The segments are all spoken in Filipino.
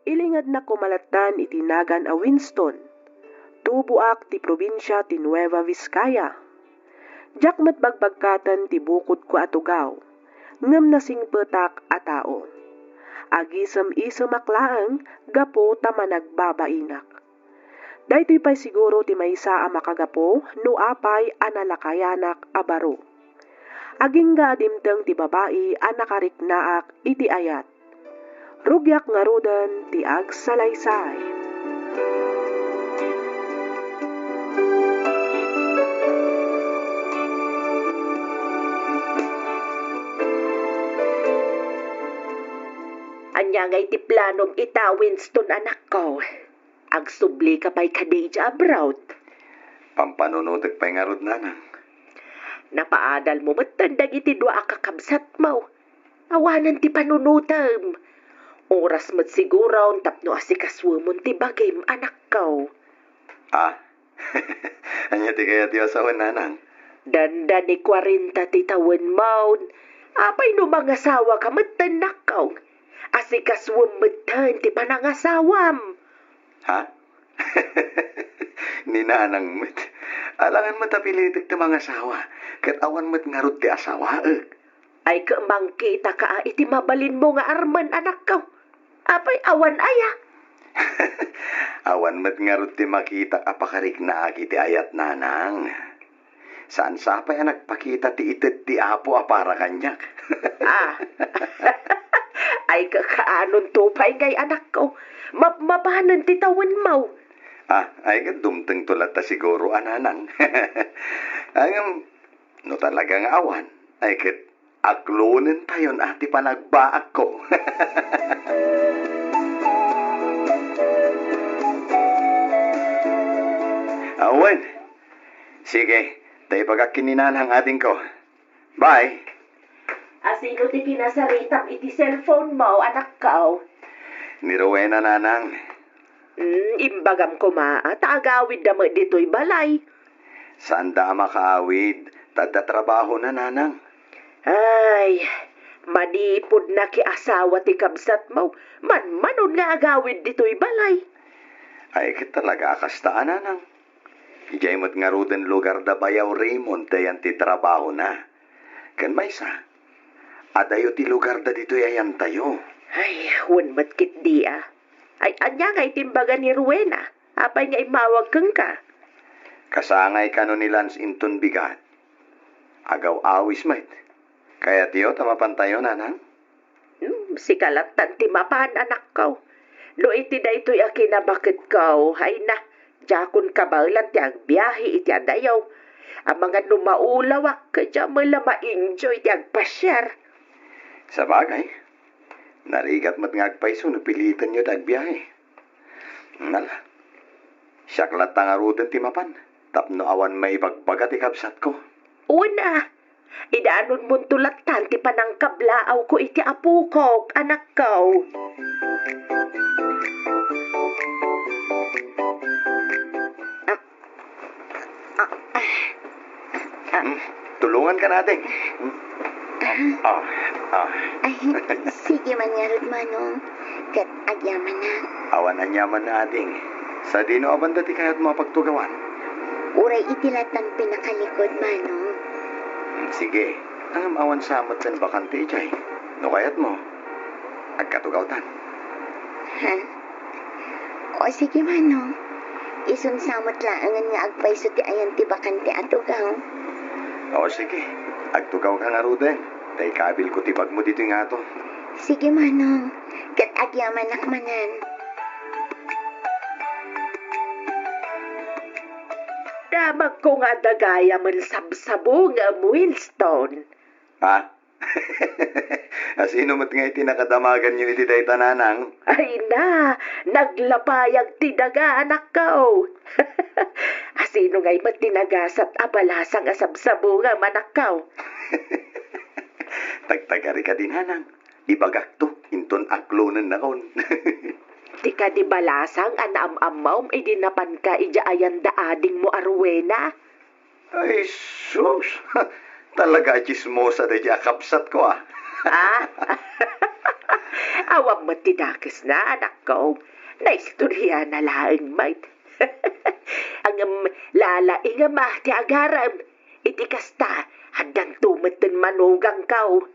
ilingad na kumalatan itinagan a Winston, tubuak ti probinsya ti Nueva Vizcaya. Jak matbagbagkatan ti bukod ko atugaw, ngem nasing petak a tao. Agisem-isem aklaang gapo ta managbabainak. Daytoy pay siguro ti maysa a makagapo no apay a nalakayanak a baro. Aging gadimteng ti babae a nakariknaak iti ayat. Rugyak nga rudan ti agsalaysay. Anya ngay ti planom ita, Winston, anak ko. Agsubli ka pa'y kadija abroad. Pampanunutek pa'y ngarod nanang. Napaadal mo matandag iti dua akakabsat mo. Awanan ti panunutam. Oras mat siguro tapno asikaswamon ti bagim, anak ko. Ah, anya ti kaya ti asawan nanang. Danda ni 40 ti tawen maun. Apay no mangasawa ka matanak ko. Asikaswam matan ti panangasawam. Ha? Ninanang met. Alangan matapilitik ti mga asawa. Kat awan met ngarod ti asawa. Ay kamang kita ka iti mabalin mo nga arman, anak ko. Apay awan aya. Awan met ngarod ti makita apakarik na iti ayat nanang. Saan sapay ang nagpakita ti ited ti apo apara kanyak? Ay kakaanon tupay ngay anak ko. Mapahanan ti tawan mo. Ay ka dumteng tulat ta siguro ananang. Ang no talagang awan. Ay kat aklunin tayon ati panagbaak ko. Awan. Sige, tayo pagkakininan ang ating ko. Bye. Asino ti kinasaritam iti cellphone mo, anak ko? Ni Rowena nanang. Imbagam ko taagawid na mo dito'y balay. Saan da makaawid? Tadatrabaho na nanang. Ay, manipod na ki asawa ti kabsat mo. Manon nga agawid dito'y balay. Ay, kit talaga akastaan nanang. Ijay mo't nga ruden lugar da bayaw Raymond dayan ti trabaho na. Kan may sa? Adayo ti lugar da dito yayan tayo. Ay, wan matkit di Ay, anya nga itimbaga ni Rowena. Apay nga imawag kang ka. Kasangay ka no ni Lance Inton bigat. Agaw awis mait. Kaya tiyo tamapantayo nanang? Si kalatan ti mapan anak ko. No iti da ito'y akinabakit ko. Hay na, jakon kabalan ti agbiyahe iti adayaw. Ang mga numaulawak kadya mala ma-enjoy ti agpasyar. Sa bagay, narigat mat ngagpaiso no pilitan nyo dagbiyahe. Nala, siyaklat tangaruden ti mapan. Tapno awan may bagbaga ti kapsat ko. Una, idaanon mong tulatan ti panangkablaaw ko iti apo ko, anak ko. Tulungan ka natin. Ay, sige man yarod manong. Kat agyaman na. Awan anyaman na ating. Sa dino abanda ti kaya't mapagtugawan. Uray itilatan pinakalikod manong. Sige, ang awan samot san bakante ijay. No kaya't mo, agkatugawtan. Ha? O sige manong. Isunsamot laangan nga agpaiso ti ayan ti bakante atugaw. O sige, agtugaw ka nga ruden. Tay kabil ko tibag mo dito nga to. Sige manong. Kat agyaman nakmanan. Damag ko nga dagaya man sabsabo nga Winston. Ha? Asino mat nga iti nakadamagan nyo iti day tananang? Ay na, naglapayag ti daga anak ko. Asino nga'y matinagasat abalasang asabsabo nga manakaw. Tagtagari ka din hanang. Ibagak to, inton aklonan na kon. Di ka di balasang anaam-amaw ay dinapan ka ija ayan daading mo Rowena. Ay, sus. Talaga chismosa da kapsat ko Awam mo tinakis na, anak ko. Naistorya na laang, mate. Ang lalaing ama ti agaram. Iti kasta, handang tumitin manugang kau.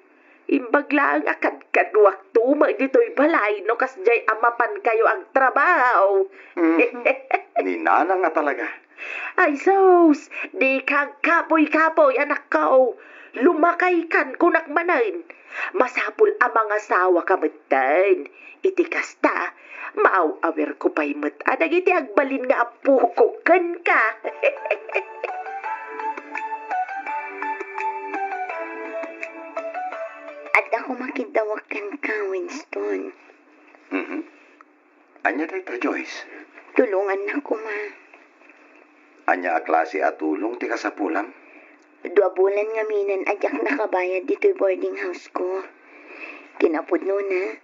Imbag lang akad kadwak tuma dito'y balay no kasjay amapan kayo ang trabaho. Ni Nana nga talaga. Ay sus, di kang kapoy-kapoy anak ko. Lumakay kan kunak manan. Masapul ang mga sawa kamitan. Iti kasta, maaw-awer ko pa'y mat. Adag iti agbalin nga apukukan ka. At ako makidawakan ka, Winston. Anya dayta, Joyce. Tulungan na ko, ma. Anya a klase at tulong ti kasapulam. 2 bulan nga minan adyak nakabayad dito'y boarding house ko. Kinapod no na.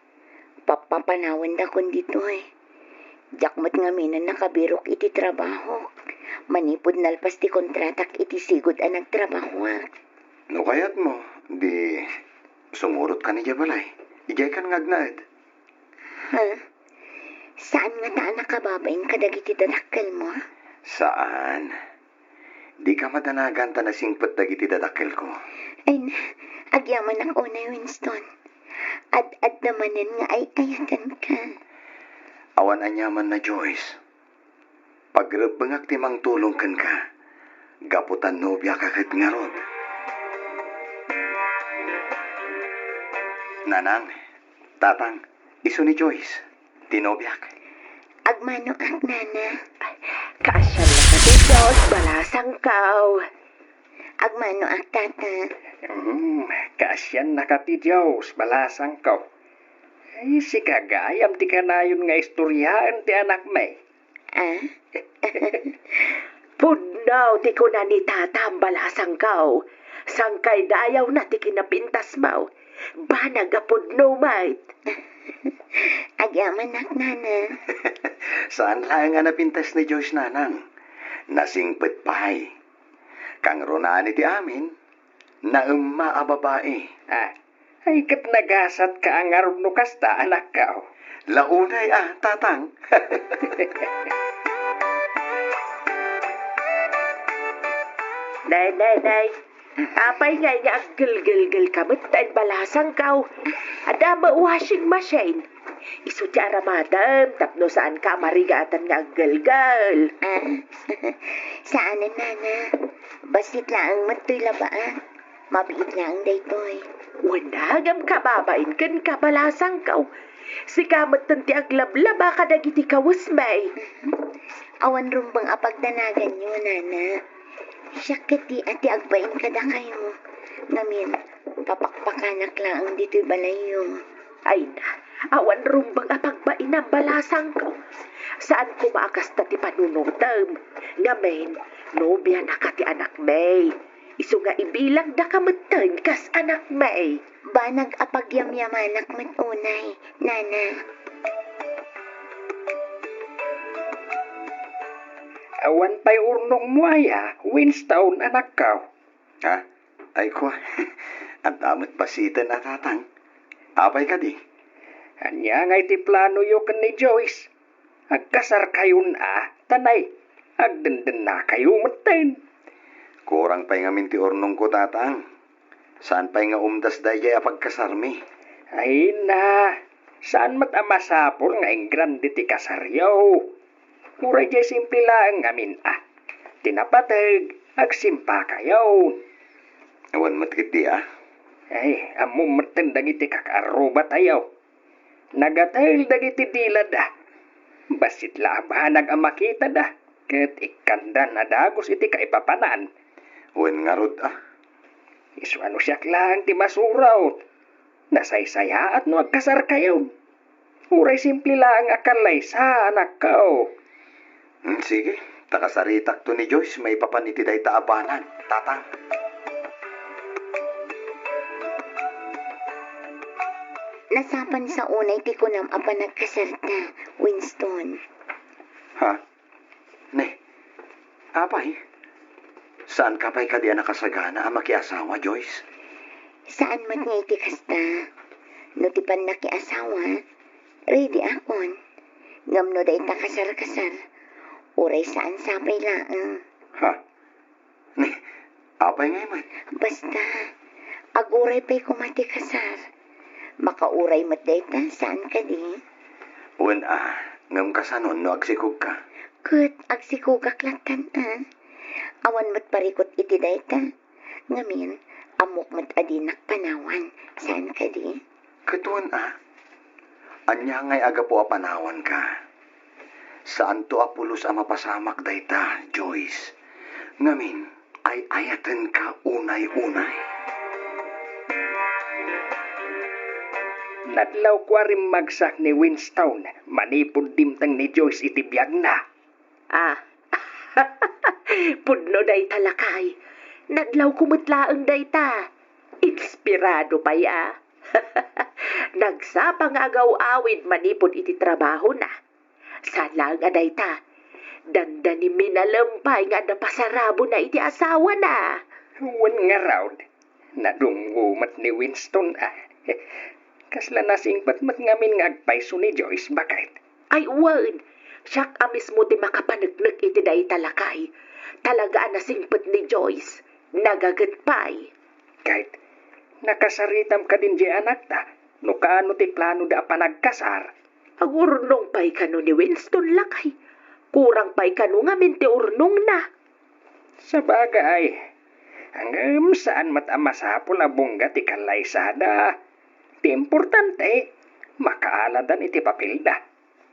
Papapanawan da kon dito'y. Jakmat nga minan nakabirok iti trabaho. Manipod nalpas ti kontratak iti sigod ang nagtrabaho. No kayat mo, di sumurot ka ni Jabalay. Ijay kan ngagnaed. Ha? Saan nga taan nakababain kadag iti dadakkel mo? Saan? Di ka madanagan ta nasingpet dagiti dadakkel ko. Ay na, agyaman ako na Winston. At namanan nga ay ayatan ka. Awan anyaman na Joyce. Pagrebengak timang tulong kan ka. Gaputan nobya kakit nga rod. Nanang, tatang, iso ni Joyce. Tinobyak. Agmano ak nana. Kaasyan na ka di Diyos, balasang kau. Agmano ak tata. Kaasyan na ka ti Diyos, balasang ko. Ay, si kagayam ti kanayon nga istoryaan ti anak may. Ah? Pudnaw ti ko na ni tata ang balasang kau. Sangkay dayaw na ti kinapintas mo. Banag a pudno, mate. Agyaman ak nana. Saan lang nga napintas ni Joyce nanang? Nasingpet pa'y. Kang ronani ti amin, na a babae. Ay, kat nagasat ka ang arog no kasta, anak ka. Launay tatang. Nay. Apay nga niya ang gil-gil-gil kamit tayo balasang kau. Ada washing machine. Isu ti aramadam, tapno saan ka marigatan nga ang gil-gil. Saan na nana? Basit lang matoy labaan. Mabiit lang daytoy. Wanagam ka babain kan ka balasang kau. Si kamat ti aglablaba ka dagiti kawus may. Awan rumbang apagdanagan nyo, nana. Syakati ati agbain kada kayo. Ngamin, papakpakanak lang dito'y balayo. Ay na, awan rumbang apagbain ang balasang ko. Saan ko maakas ta ti panunutam? Ngamin, nobya na ka ti anak may. Isu nga ibilang da kamatan kas anak may. Banag apagyamyamanak matunay, nana. Awan pa'y urnong mo Winston, anak ka. Ha? Ay ko, ang damat basitan na tatang. Apay ka di. Anya nga iti plano yo kan ni Joyce. Agkasar kayo tanay. Agdenden na kayo matin. Kurang pa'y nga minti ornong ko tatang. Saan pa'y nga umdas dayay apagkasarmi? Ay na, saan matamasapol nga ang grande ti kasaryaw? Muray jay simple lang amin Tinapatag, agsimpa kayo. Awan matkit di Ay, amo matin dagiti kakaruba tayo. Nagatahil dagiti dilad Basit labanag ang makita Ket ikanda na dagos iti kaipapanan. Wen nga rod Isu ano siyak lang ti masuraw. Nasaysaya at no agkasar kayo. Uray simple lang akalay sa anak kao. Sige, takasaritak to ni Joyce may papaniti day taapanan, tatang. Nasapan sa unay ti kunam apa nagkasarta, Winston. Ha? Ne, apay? Saan ka pa'y kadi nakasagana ang makiasawa, Joyce? Saan mat nga iti kasta? No ti pan nakiasawa, ready akon. Ngam no day kasar-kasar. Uray saan sapay laang. Ha? Ni, apay ngay man? Basta, aguray pa'y kumati kasar. Makauray mat dayta, saan ka di? Wen ngam ka sanon no agsikog ka. Kut, agsikugak latan Awan mat parikot iti dayta. Ngamin, amok mat adinak panawan, saan ka di? Katuan anya ngay aga po apanawan ka. Saan to apulos ang mapasamak dayta, Joyce? Ngamin, ay ayaten ka unay-unay. Nadlaw kwa rin magsak ni Winston, manipod dimtang ni Joyce iti biyag na. Pudno day talakay. Nadlaw kumutlaang day ta. Inspirado pa ya. Nagsapang agaw-awid manipod iti trabaho na. Salang aday ta. Dandani minalampay nga napasarabo na iti asawa na. Wan nga raw, nadungumat ni Winston Kasla nasingpat mat ngamin nga agpaiso ni Joyce, bakit? Ay, wan. Siyak amis mo ti makapanagnak iti day talakay. Talaga nasingpat ni Joyce. Nagagatpay. Kahit nakasaritam ka din di anak ta, no kaano ti plano da panagkasar. Ang urnong pa'y kano ni Winston lakay. Kurang pa'y kano nga minti urnong na. Sa bagay, hanggang saan matamasapol na bungga ti kalaysada. Ti importante, makaaladan iti papel da.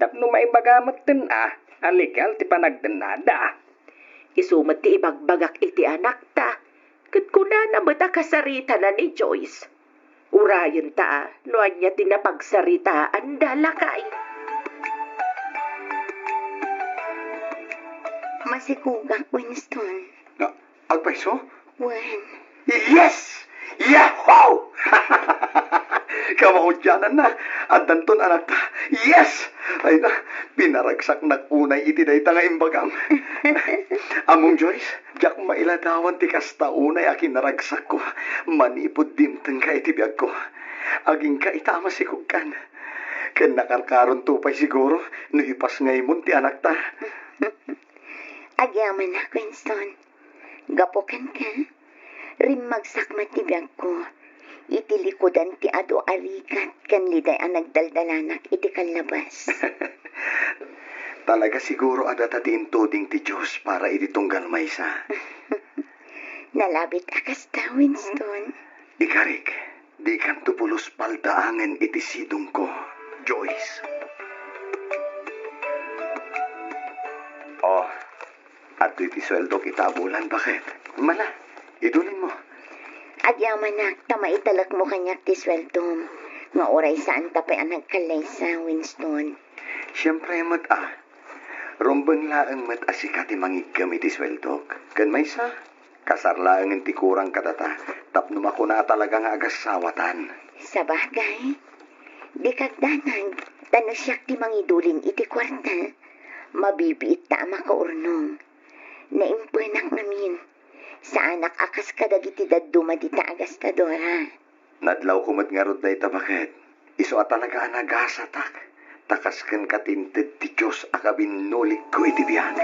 Tapno maibagamat din alikal ti panagdanada. Isumat ti ibagbagak iti anak ta. Kat kuna na mata kasarita na ni Joyce. Urayan ta, no anya tinapagsaritaan dalakay. Masikugak, Winston. Agpaiso? Wan. Yes! Yahoo! Kamaudyanan na. At danton anak ta. Yes! Ay na, pinaragsak na unay iti dayta nga imbagam. Among Joyce, jak mailadawan ti kasta unay akin naragsak ko. Manipod dimteng ka iti biyag ko. Aging ka itama si kugkan. Ken nakarkaron tupay siguro, no ipas ngaymon ti anak ta. Agyaman na, Winston. Gapokan ka. Rimagsak matibiyag ko. Iti likodan ti ado arikat kan liday ang nagdaldalanak iti kanlabas. Talaga siguro adata ti intuding ti Diyos para iti tunggal maysa. Nalabit akas ta, Winston. Ikarik, di kan tupulos paldaangan iti sidong ko, Joyce. Oh, at iti sweldo kita bulan, bakit? Mala, idulin mo. Agyaman na, tamaitalak mo kanyak ti sweltom. Nga oray saan tapay ang nagkalaysa, Winston. Siyempre, Rumbang laang mat asika ti mangigam iti sweldok. Kan maysa, kasarlaang ti kurang kadata. Tapno makuna talaga nga agas sawatan. Sa bagay, di kagdanag, tano siyak ti mangidulin iti kwarta. Mabibiit ta makaurnong. Naimpunak namin. Sa anak akas kadagiti dadduma di ta agastadora. Nadlaw kumat nga rod na itabakit. Iso at talaga anagasatak. Takaskan katinted ti Diyos akabinulik ko iti biyag.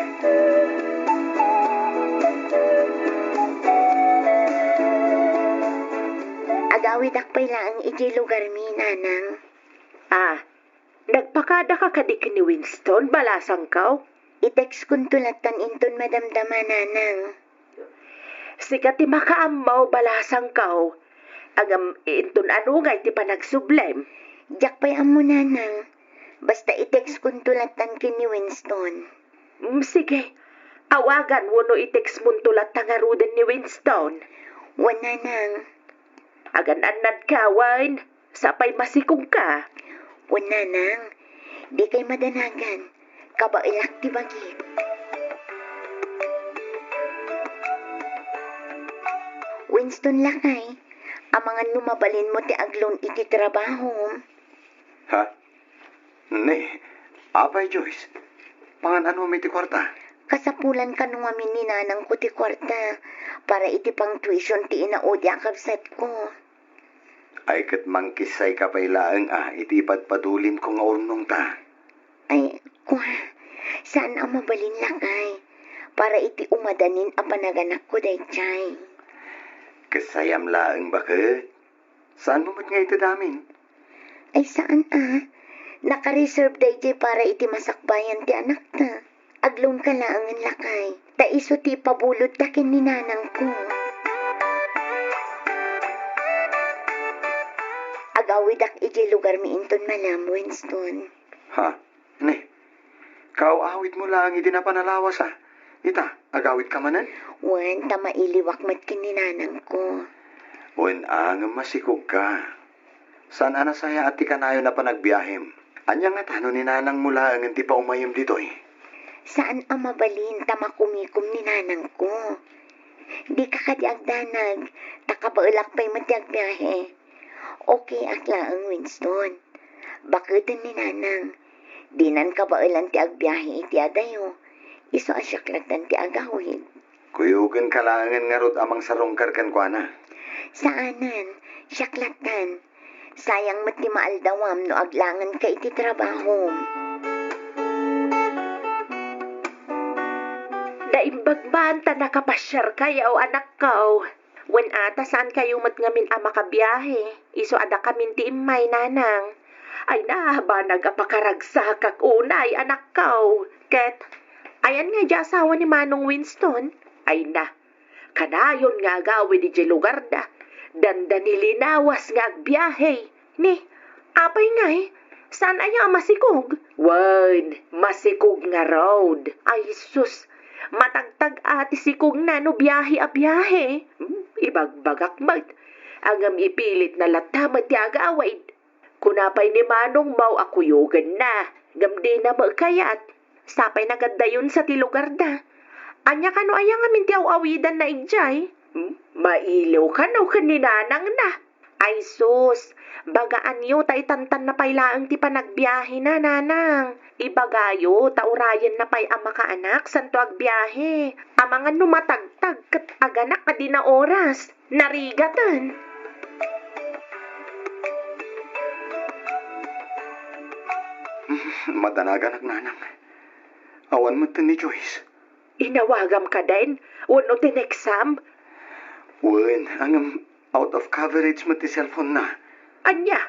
Agawid akpay laang iti lugar mi, nanang. Nagpakada ka kadik ni Winston, balasang kaw? I-text kun tulatan inton madamdama, nanang. Sikat ti makaamaw balasang kaw. Agam inton ano nga iti panagsublem. Jak pay amo, nanang. Basta i-text kun tulatan kin ni Winston. Sige, awagan mo no i-text mo tulat tangaruden ni Winston. Wan, nanang. Agan-anad ka, Wine. Sapay masikong ka. Wan, nanang. Di kay madanagan. Kabailak ti bagit. Winston lakay. Amangan lumabalin mo ti aglon iti trabaho. Ha? Ne, apay Joyce. Pangan ano may ti kwarta? Kasapulan ka nung amin ni nanang ko ti kwarta para iti pang tuition ti inaudya kabsat ko. Ay kat mangkisay ka pailaang iti padpadulin ko nga urnong ta. Ay, saan ang mabalin lakay? Para iti umadanin ang panaganak ko daychay. Kasayam laang bakit? Saan mo nga ito damin? Ay saan Naka-reserve daychay para iti masakbayan ti anak ta. Aglong ka laangan lakay. Ta iso ti pabulot takin ni nanang ko. Agawidak iti lugar mi inton malam, Winston. Ha? Ne? Kaawawit mo lang iti na panalawas Ita, agawit ka manan? Wan, ta mailiwak mat kin ni nanang ko. Wan ang masikog ka. Saan anasaya at ti kanayo na panagbiyahem? Anya nga tano ni nanang mula ang ti pa umayim ditoy? Saan ang mabalin ta makumikom ni nanang ko? Di ka kadi agdanag, takabaulak pa'y matiag biyahe. Okay akla ang Winston. Bakutin ni nanang, dinan ka baulan ti agbiyahe iti adayo. Iso asyaklatan ti agawid. Kuyugan kalangan nga rod amang sarongkar kan kuana. Saanan, syaklatan. Sayang mat ti maaldawam no aglangan ka iti trabaho. Daimbagban ta nakapasyar kayaw anak kaw. Wen ata saan kayo mat ngamin makabiyahe. Iso ada kamin ti imay nanang. Ay na, ba nagapakaragsak kak unay anak kaw. Ket, ayan nga di asawa ni Manong Winston. Ay na, kanayon nga gawin di lugar da. Danda nilinawas nga agbiyahe. Ni, apay nga saan aya masikog? Wan, masikog nga road. Ay sus, matagtag ati sikog na no biyahe a biyahe. Ibagbagak mat. Angam ipilit na latamat ti agawid. Kunapay ni Manong mau akuyugan na. Gamdi na magkayat. Sapay nagadayon sa ti lugar da. Anya kano aya nga minti awidan na ijay. Mailaw ka no kaninanang na. Ay sus, bagaan yo tay tantan na pailaang ti panagbiyahe na nanang. Ibagayo, taurayan na pay ama ka anak, santo agbiyahe. Amangan numatagtag kat aganak adi na oras. Narigatan. Madanagan ak nanang. Awan mo ni Joyce. Inawagam ka din? Wano tin exam? Wan, ang out of coverage mo ti cellphone na. Anya?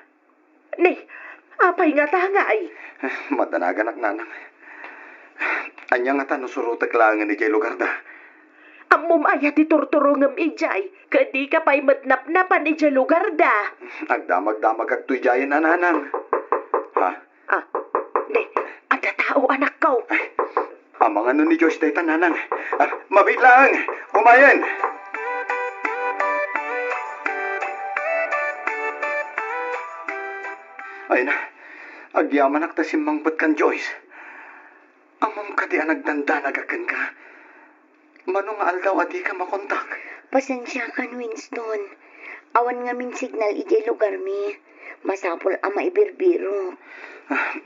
Ni, apay nga tangay. Madanagan ak nanang. Anya nga tano surutag langan ni jay lugar da. Amom aya ti turturungam ijay. Kadi ka pa'y matnap-napan ijay lugar da. Agdamag-damag ak tuy jayan na nanang. Ha? Ni, ada tao anak ko. Amang ano ni Joyce day tananang. Mabit lang. Umayan. Ay na. Agyaman ak tasimangpat kan Joyce. Amang kadi anagdanda nagakan ka. Manong aldaw adi ka makontak. Pasensya kan Winston. Awan nga min signal iti lugar mi. Masapol ang maibirbiro.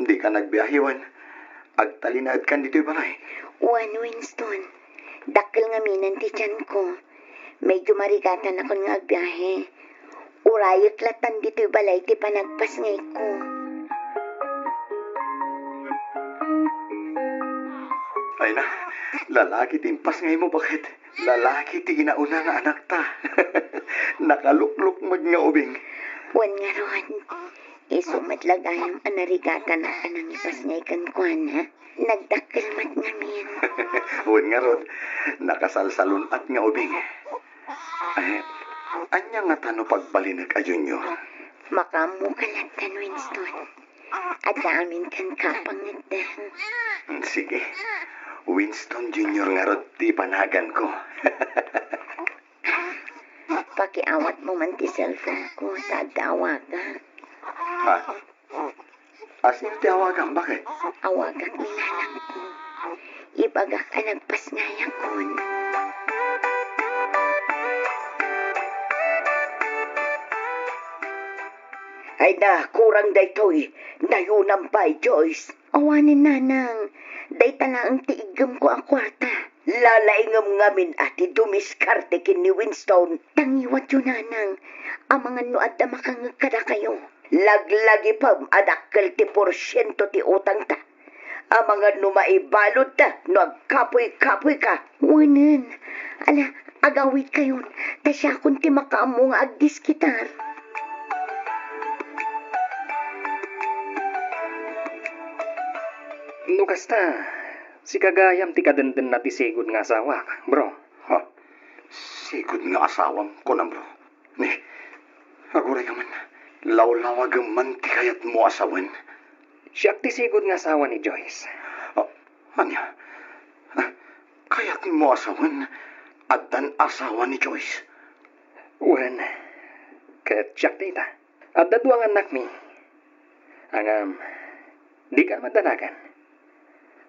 Di ka nagbiyahiwan. Agtalinaad kan dito'y balay. Wan Winston. Dakkel nga minan ti tiyan ko. Medyo marigatan ako nga agbiyahe. Urayot latan dito'y balay ti panagpas ngay ko. Ay na, lalaki ti impas ngay mo bakit? Lalaki ti inauna nga anak ta. Nakalukluk mag nga ubing. Wan nga ron. Isumatlagayang anarigatan na anang ipas ngay kankwana. Nagdakkel mat nga min. Wan nga ron, nakasalsalun at nga ubing. Ay, anya nga tano pagbalinag a junior? Makamu kalatan Winston. At amin kan kapangagdan. Sige, Winston Junior nga ron ti panagan ko. Pakiawat mo man ti cellphone ko, tadawaga. Ha? Asin ti awagan, bakit? Awagak minalang ko. Ibagak ka nagpas ngayang kon. Ay na, kurang daytoy. Nayunam pa'y Joyce. Awanin nanang. Day talaang tiigam ko ang kwarta. Lalaingam ngamin ati dumiskarte kin ni Winston. Tangiwat yun nanang. Amangan no adda makangag kada kayo. Laglagi pa adakkel ti porsyento ti utang ta. Amangan no maibalod ta no agkapoy-kapoy ka. Wanan. Ala, agawit kayon. Ta siya kun ti makaamo nga agdiskitar. No kasta, si kagayam ti kadenden na ti sigod nga asawa, bro. Ha? Sigod nga asawam ko na, bro. Ni, aguray ka man. Lawlawag man ti kayat mo asawan. Siya ti sigod nga asawa ni Joyce. Anya? Kayat mo asawan at dan asawa ni Joyce. Wen, ket siya ti ita. At daduang anak mi. Ang di ka madalagan.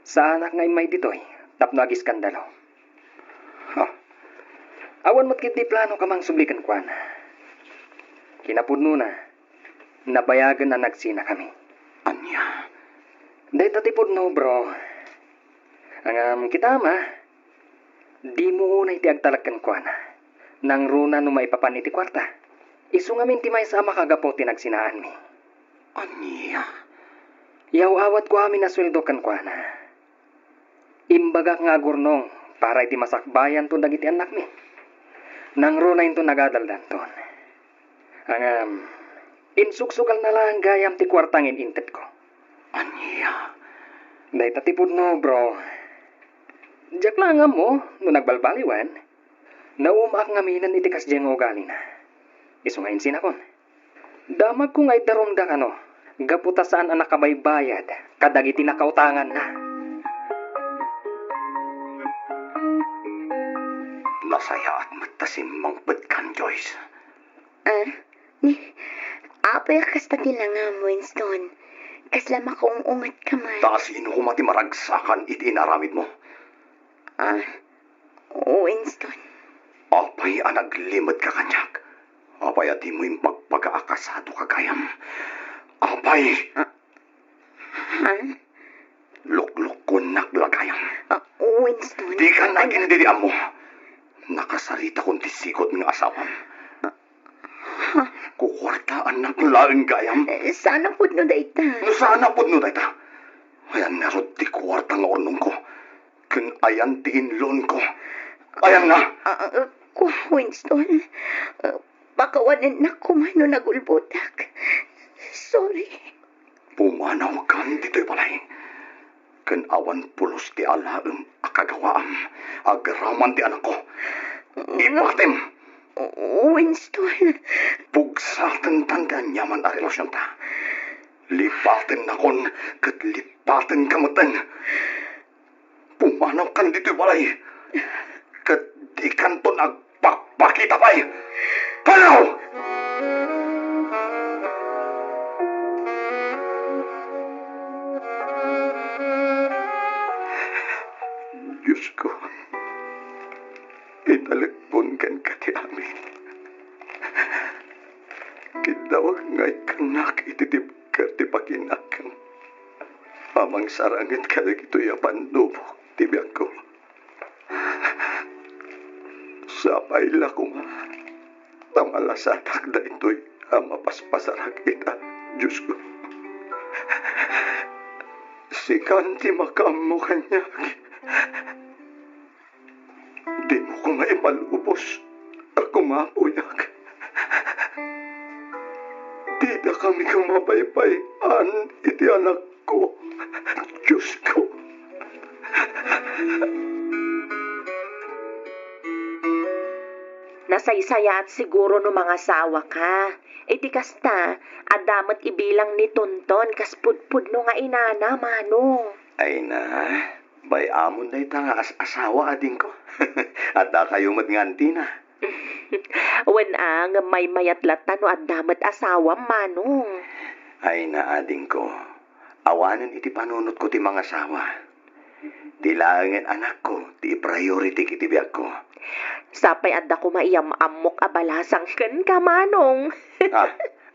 Sa anak nga may ditoy, tapno agi skandalo. Ha? Awan mo't kiti plano kamang sublikan kwan. Kinapudno na, nabayagan na nagsina kami. Anya? Dahil tatipudno, bro. Ang kita ma, di mo unay ti agtalagkan kwan. Nang runa no maipapan iti kwarta. Isungamin ti may sama kagapo ti nagsinaan mi. Anya? Yaw awat ko amin na sweldo kan kwana. Imbagak nga gurnong para iti masakbayan to dagiti anak mi. Nang runay to nagadaldan ton. Ang insuksukal na lang gayam ti kwartangin intet ko. Anya? Dahil tatipod no, bro. Diyak lang nga mo, no nagbalbaliwan, naumak nga minan iti kasdyang ugali na. Isungayin sinakon. Damag ko nga itarumda ka no, gaputa saan anak kabaybayad, kadagiti nakautangan na. Nasaya at matasim mangpad kan, Joyce. Apay kasta tila nga, Winston. Kasla makaungungat ka man. Sino ko mati maragsakan iti inaramid mo? Winston. Apay anaglimad ka kanyak. Apay ati mo yung pagpagaakasado kagayam. Apay! Ha? Lukluk ko naglagayam. Winston. Di ka nagindidian mo. Nakasarita kong tisikot ng asawam. Kukwartaan na laing gayam. Sana po no dayta. Sana po no dayta. Ayan nga rod ti kwarta nga ornong ko. Kun ayan ti inlon ko. Ayan nga. Winston. Pakawanan na kumano nagulbutak. Sorry. Pumanaw kan dito'y balay. Kun awan pulos ti alaam akagawaam. Agaraman ti anak ko. Ipatim. Winston. Pugsatan tandaan yaman a relasyon ta. Lipatin na kon, kat lipatin kamutan. Pumanaw kan dito'y balay. Kat di kanton agpapakita pa'y. Panaw! Diyos ko, italagpon kan ka ti amin. Kitawag nga'y kanak ititip ka ti pakinakam. Amang sarangit ka na ito yapan lubok ti biyak ko. Sapay la ko nga. Tamalasatak da ito'y mapaspasarak kita, Diyos ko. Si Kanti makamo kanyak. Di mo ko maipalubos. Ako mapuyak. Di na kami kumapaypayan iti anak ko. Diyos ko. Nasaysaya at siguro no mga sawa ka. Iti kasta, adamat ibilang ni Tonton kas pudpud no nga inana, mano. Ay na, bay amon na ita nga asawa ading ko. At da kayo matnganti na. Wen ang may mayatlatan no adamat asawa, manong. Ay na ading ko. Awanan iti panunot ko ti mga asawa. Tilangan anak ko, ti priority kiti biyak ko. Sapay adda ko maiyam amok abalasang ken ka, manong.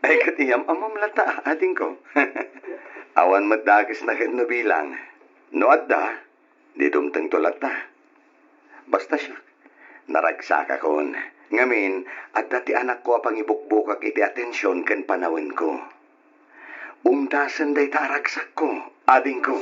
Ay katiyam amam lata ading ko. Awan madagis na ken no bilang. No adda, di dumteng to lata. Basta siya. Naragsaka kon, Ngamin, at dati anak ko apang ibukbukak iti atensyon ken panawin ko. Umtasan day taragsak ko, ading ko.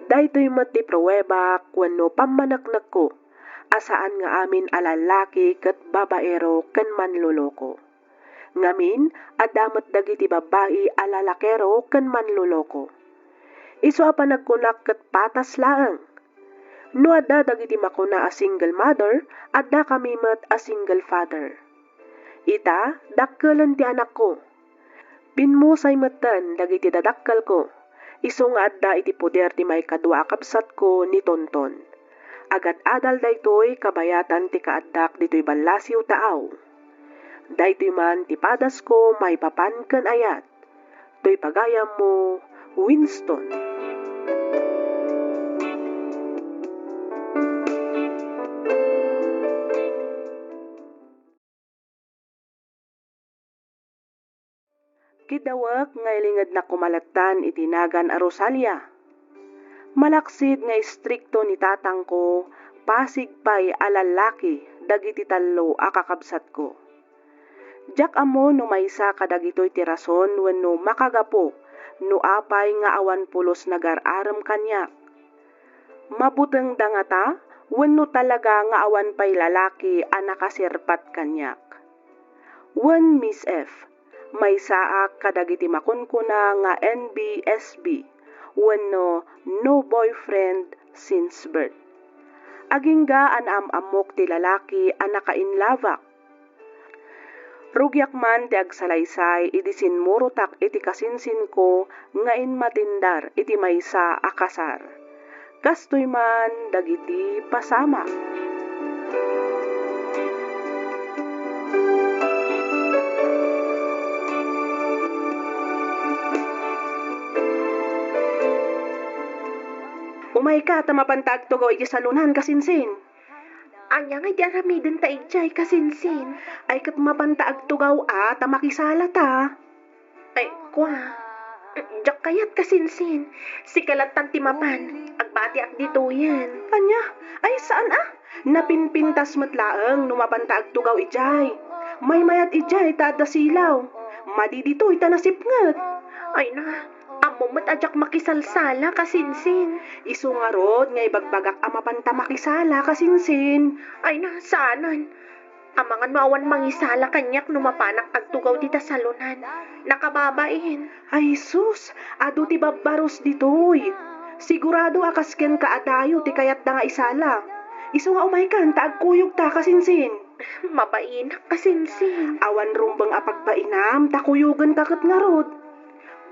Daytoy met ti pruweba wenno pamanaknak ko, asaan nga amin alalaki ket babaero ken manloloko. Ngamin, adamet dagiti babae alalakero ken manloloko. Isu a panagkunak ket patas laeng. No adda dagiti makuna a single mother, adda kami met a single father. Ita, dakkelan ti anak ko. Pinmusay metten dagiti dadakkel ko. Isu nga adda iti poder ti may kadua a kabsat ko ni Tonton. Agat adal daytoy kabayatan ti kaaddak ditoy ballasiw taaw. Daytoy man ti padas ko may papan ken ayat. Toy pagayam mo, Winston. Kidawak nga ilingad na kumalatan itinagan a Rosalia. Malaksid nga istrikto ni tatang ko, pasig pay alalaki dagiti tallo a kakabsat ko. Jak amo no maysa kadagitoy ti rason wenno makagapo no apay nga awan pulos nagar-aram kanyak. Mabuteng dangata wenno talaga nga awan pay lalaki a nakasirpat kanyak. Wen Miss F, maysa kadagiti makunkuna nga NBSB wenno no boyfriend since birth. Agingga an amok ti lalaki a nakainlavak. Rugyak man ti agsalaysay iti sinmurutak iti kasinsin ko nga inmatindar iti maysa a kasar. Kastoy man dagiti pasama. Umay ka tamapantag tugo iti salunan kasinsin. Anya nga di aramiden ta ijay kasinsin. Ay kat mapantaag tugaw tamakisala ta. Ay, kwa. Jak kayat kasinsin. Si kalatan timapan. Agbati ak dito yan. Anya? Ay saan Napinpintas matlaeng numapantaag tugaw ijay. May mayat ijay tada silaw. Madidito ita nasipnget. Ay na. Amo mat ajak makisalsala kasinsin. Isu nga rod nga ibagbagak amapanta makisala kasinsin. Ay na, saanan. Amangan maawan mangisala kanyak numapanak agtugaw dita salunan. Nakababain. Ay sus, adu ti babbaros ditoy. Sigurado akasken ka adayo ti kayat da nga isala. Isu nga umay kan taagkuyog ta kasinsin. Mabain kasinsin. Awan rumbang apagbainam takuyugan ka ket nga rod.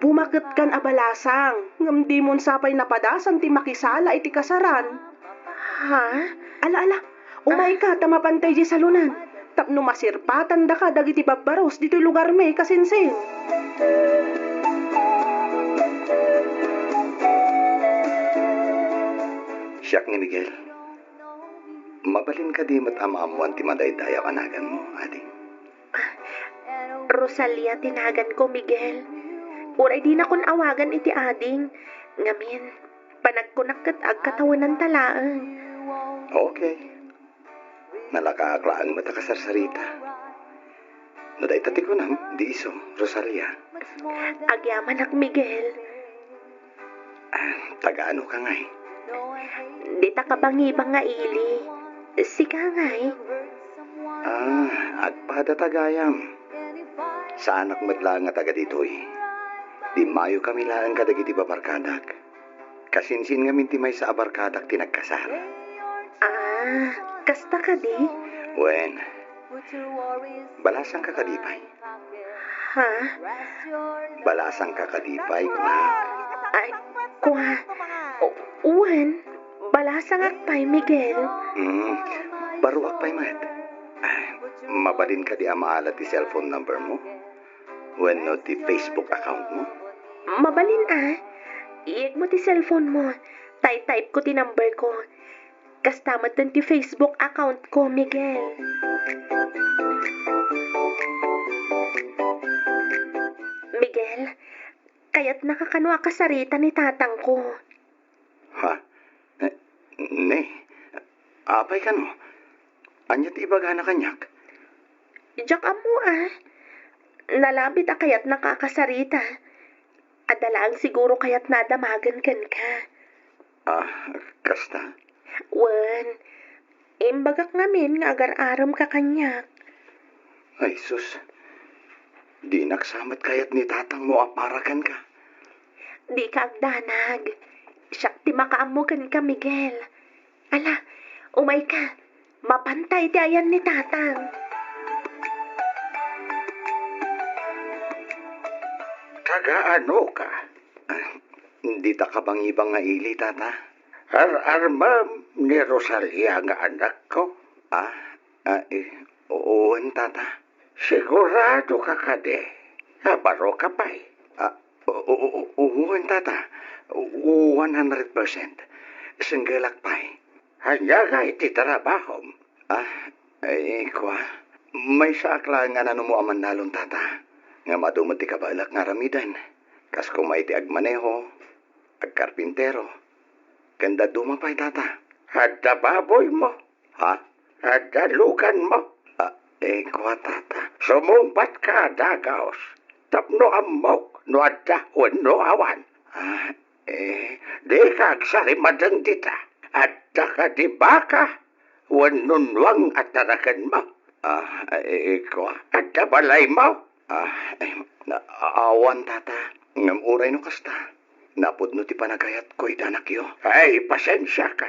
Bumakit kan abalasang, ngam di mon sapay napadasan ti makisala iti kasaran. Ha? Ala, umay ka tamapantay di salunan. Tapno masirpatan da ka dagiti babbaros dito'y lugar may kasinsin. Siyak ni Miguel. Mabalin ka di matamamuan ti madaydayaw anagan mo, ading. Rosalia tinagan ko, Miguel. Uray di na kun awagan iti ading. Ngamin, panagkunakat agkatawanan talaang. Okay. Nalakaaklaan mo ta kasarsarita. No day tati ko nam, di iso, Rosalia. Agyaman ak, Miguel. Taga-ano ka ngay? Di ta kabangibang nga ili. Sika ngay. Agpada tagayam. Sa anak madla nga taga ditoy. Di mayo kami laan kadagiti babarkadak. Kasinsin nga minti may sa abarkadak tinagkasar. Kasta ka di? Wen, balasang kakadipay. Ha? Balasang kakadipay, kunak. Ay, kwa. Uwan, balasang akpay, Miguel. Baro akpay, mat. Mabalin ka di amaalat ti cellphone number mo? When no ti Facebook account mo? Mabalin Iig mo ti cellphone mo. Type ko ti number ko. Kastamat din ti Facebook account ko, Miguel. Miguel, Kaya't nakakanwa kasarita ni tatang ko. Ha? Ne, apay ka no? Anyat ibaga na kanyak? Diyak amo Nalabit kaya't nakakasarita. Adalaan siguro kaya't nadamagan kan ka. Kasta? Wan, imbagak ngamin nga agar-aram ka kanyak. Ay, sus. Di naksamat kayat ni tatang mo aparakan ka. Di ka agdanag. Siyak ti makaamo kan ka, Miguel. Ala, umay ka. Mapantay ti ayan ni tatang. Taga-ano ka? Hindi ta kabang-ibang nga ili, tata? Armam ni Rosalia nga anak ko. Oo, tata. Sigurado ka kade. Baro ka pa'y. Oo, tata. 100%. Singgalak pa'y. Hanya nga iti tarabahom. Kwa. May sakla nga nano mo aman nalon, tata. Nga madumati ka balak nga ramidan. Kas kumay ti agmaneho, agkarpintero. Ganda dumapay, tata. Hadda baboy mo. Ha? Hadda lugan mo. Kwa, tata. Sumumpat ka, dagaos. Tapno amok, no adda, no awan. Di ka agsarimadang dita. Adda ka di baka, nunwang at tarakan mo. Kwa, adda balay mo. Awan, tata. Ngam uray no kasta. Napod no ti panagayat ko idanakyo. Ay, pasensya ka.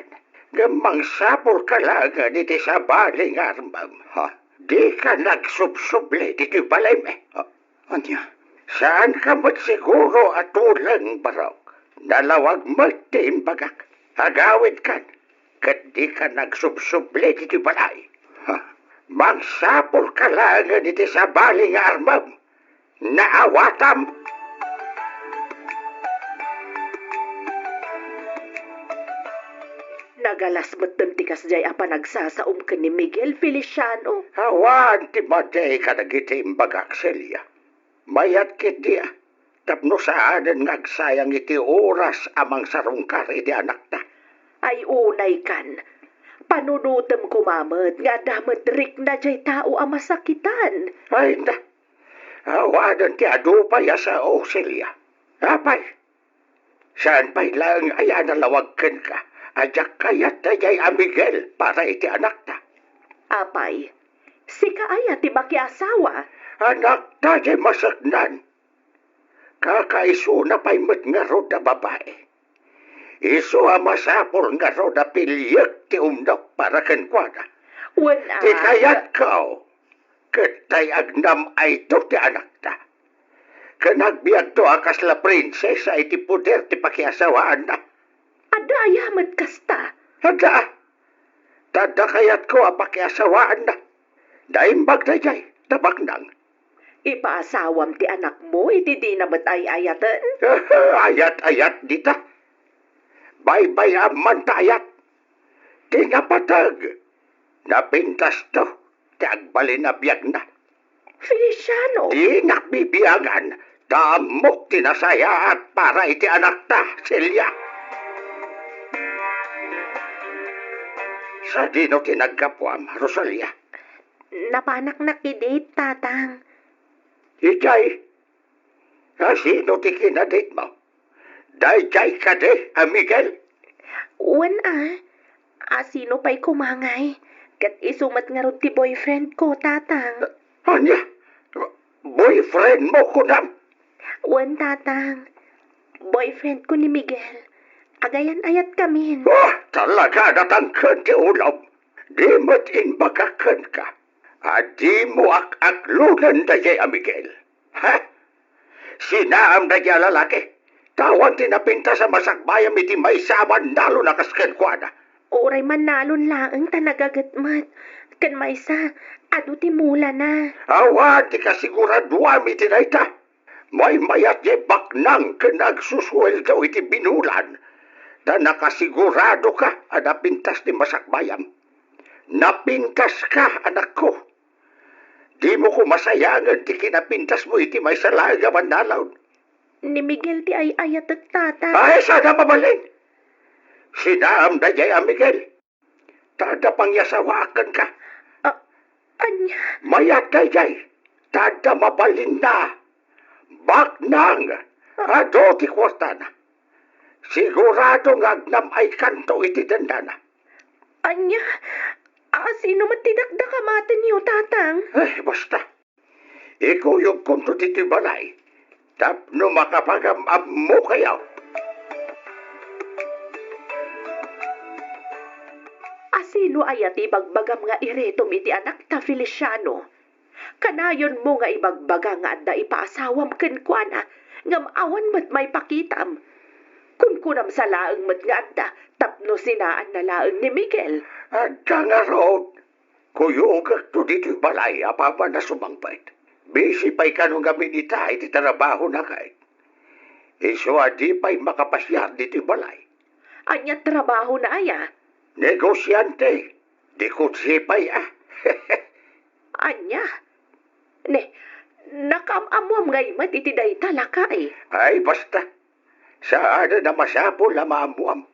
Gamang sapor ka lang diti sa baling armam. Ha? Di ka nagsubsuble diti balay me. Anya? Saan ka mo't siguro at ulang barok? Nalawag mo timbagak. Agawid kan. Kat di ka nagsubsuble diti balay. Ha? Mangsapor ka lang diti sa baling armam. Naawatam. Nagalas matem tikas jay apa nagsasaom ka ni Miguel Feliciano. Awan ti maday ka nagiti imbagak, Celia. Mayat kiti tapno saanan ngagsayang iti oras amang sarungkar iti anak ta. Ay unay kan. Panunutem kumamet nga damet rik na jay tao ang masakitan. Ay na. Awanan ti adupay sa Celia. Apay. Saan pa'y lang ay analawagkan ka? Ajak kayat na jay Miguel para iti anak ta. Apay, si kaaya ti baki asawa. Anak ta jay masaknan. Kakaiso na pa'y mat nga roda babae. Iso masapol nga roda pilyak ti umdok para kenkwada. Wala. Ti kayat kao. Katay agnam ay to ti anak ta. Kanagbiag to akas la prinsesa iti puder ti pakiasawaan na. Ada ayamat kasta. Hada. Tada kayat ko pakiasawaan na. Daimbag na jay, tabagnang. Ipaasawam ti anak mo, iti di namat ay ayatan. Ayat-ayat dita. Bay-bay aman tayat. Tinapatag. Napintas to. Tiagbalin na biyag na. Feliciano. Di nakbibiyagan. Damok tinasaya at para iti anak ta, Celia. Sa dino tinagkapwam, Rosalia. Napanak na kidate, tatang. Ijay. Sino ti kinadate mo? Dayjay ka de, Miguel? Wan sino pa'y kumangay? Kat isumat nga ron ti boyfriend ko, tatang. Anya? Boyfriend mo kunam? Wan, tatang. Boyfriend ko ni Miguel. Agayan ayat kami. Talaga natangkan ti ulam. Di mo't inbagakan ka. Di mo ak-aklunan na jay Miguel. Ha? Sinaam na jay lalaki. Tawan tinapinta sa masakbayam iti may saman nalo na kaskenkwada. Oray manalon laang tanagagatmat. Kan may sa, ado ti mula na. Awa, di ka siguraduam iti na ita. May mayat jay baknang ka nagsusweldo iti binulan. Da nakasigurado ka, napintas ni masakbayam. Napintas ka, anak ko. Di mo ko masayangan, di kinapintas mo iti may salaga manalaw. Ni Miguel ti ay ayat at tatang. Ay, sana mabalin. Sinaam na jay Miguel. Tada pang yasawakan ka. Anya, Mayat na jay. Tada mabalin na. Baknang. Ado ti kwarta na. Sigurado nga agnam ay kanto iti dandana. anya, sino matidakdak amatin niyo, tatang? Basta. Ikuyog kunto diti balay. Tapno makapagam-am mo kayaw. Asino ayat ibagbagam nga iretom iti anak ta Feliciano. Kanayon mo nga ibagbaga nga adda ipaasawam ken kuana, ngam awan met may pakitam. Kunkunam sa laeng met nga adda, tapno sinaan na laeng ni Miguel. Adda nga rood. Kuyog to diti balay apapa na sumangpait. Busy pa'y kanong gaminita iti trabaho na kay. Iso adi pa'y makapasyar diti balay. Anya trabaho na aya. Negosyante. Di kutsipay Anya. Ne, nakamamuam ngay mat iti day talaka eh. Ay, basta. Saan na masapol na maamuam.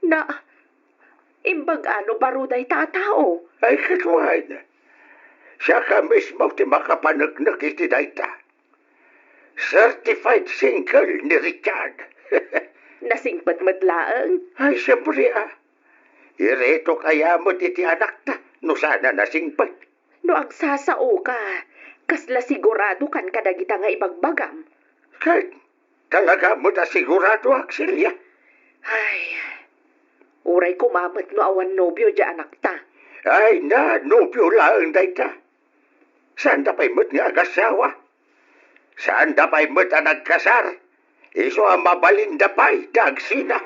Na, imbag ano baruday tatao. Ay, katuwain. Siya ka mismo ti makapanagnak iti dayta. Certified single ni Richard. Nasingpat matlaang. Ay, siyempre Ireto kaya mo iti anak ta. No sana nasingpat. No agsasao ka, kasla sigurado kan kadagita nga ibagbagam. Kahit talaga mo na sigurado, Axelia. Ay, uray kumamat no awan nobyo dya anak ta. Ay na, nobyo lang dayta. Saan da pa'y mo't nga agasawa? Saan da pa'y mo't nagkasar? Iso ang mabalinda pa'y dagsina.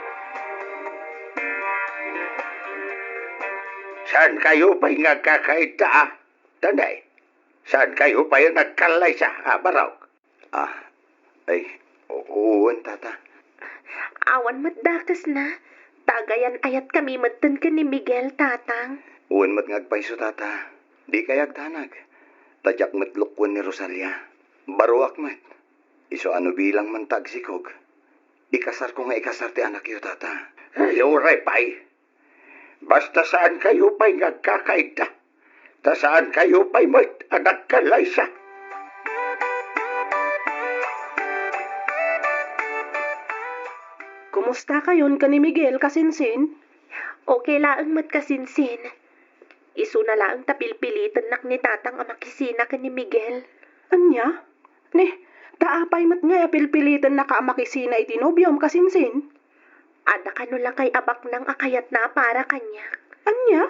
Saan kayo pa'y nagkakaita Tanday, saan kayo pa'y nagkalay sa baraw? Ay, uwan tata. Awan matdakas na. Tagayan ayat kami matan ka ni Miguel, tatang. Uwan mat ngagpaiso tata. Di kayag tanag. Tadyak matlukwan ni Rosalia. Baruak mat. Iso ano bilang man tagsikog. Ikasar ko nga ikasar ti anak yo tata. Ay, uray pa'y. Basta saan kayo pa'y nagkakaita. Ta saan kayo pa'y mat anak kalaysa. Kumusta kayon ka ni Miguel, kasinsin? Okay laang mat kasinsin. Isu na laang tapilpilitan nak ni tatang amakisina ka ni Miguel. Anya? Taapay mat nga apilpilitan na kaamakisina iti nobyom, kasinsin? Ada ka no lang kay abak ng akayat na para kanya. Anya?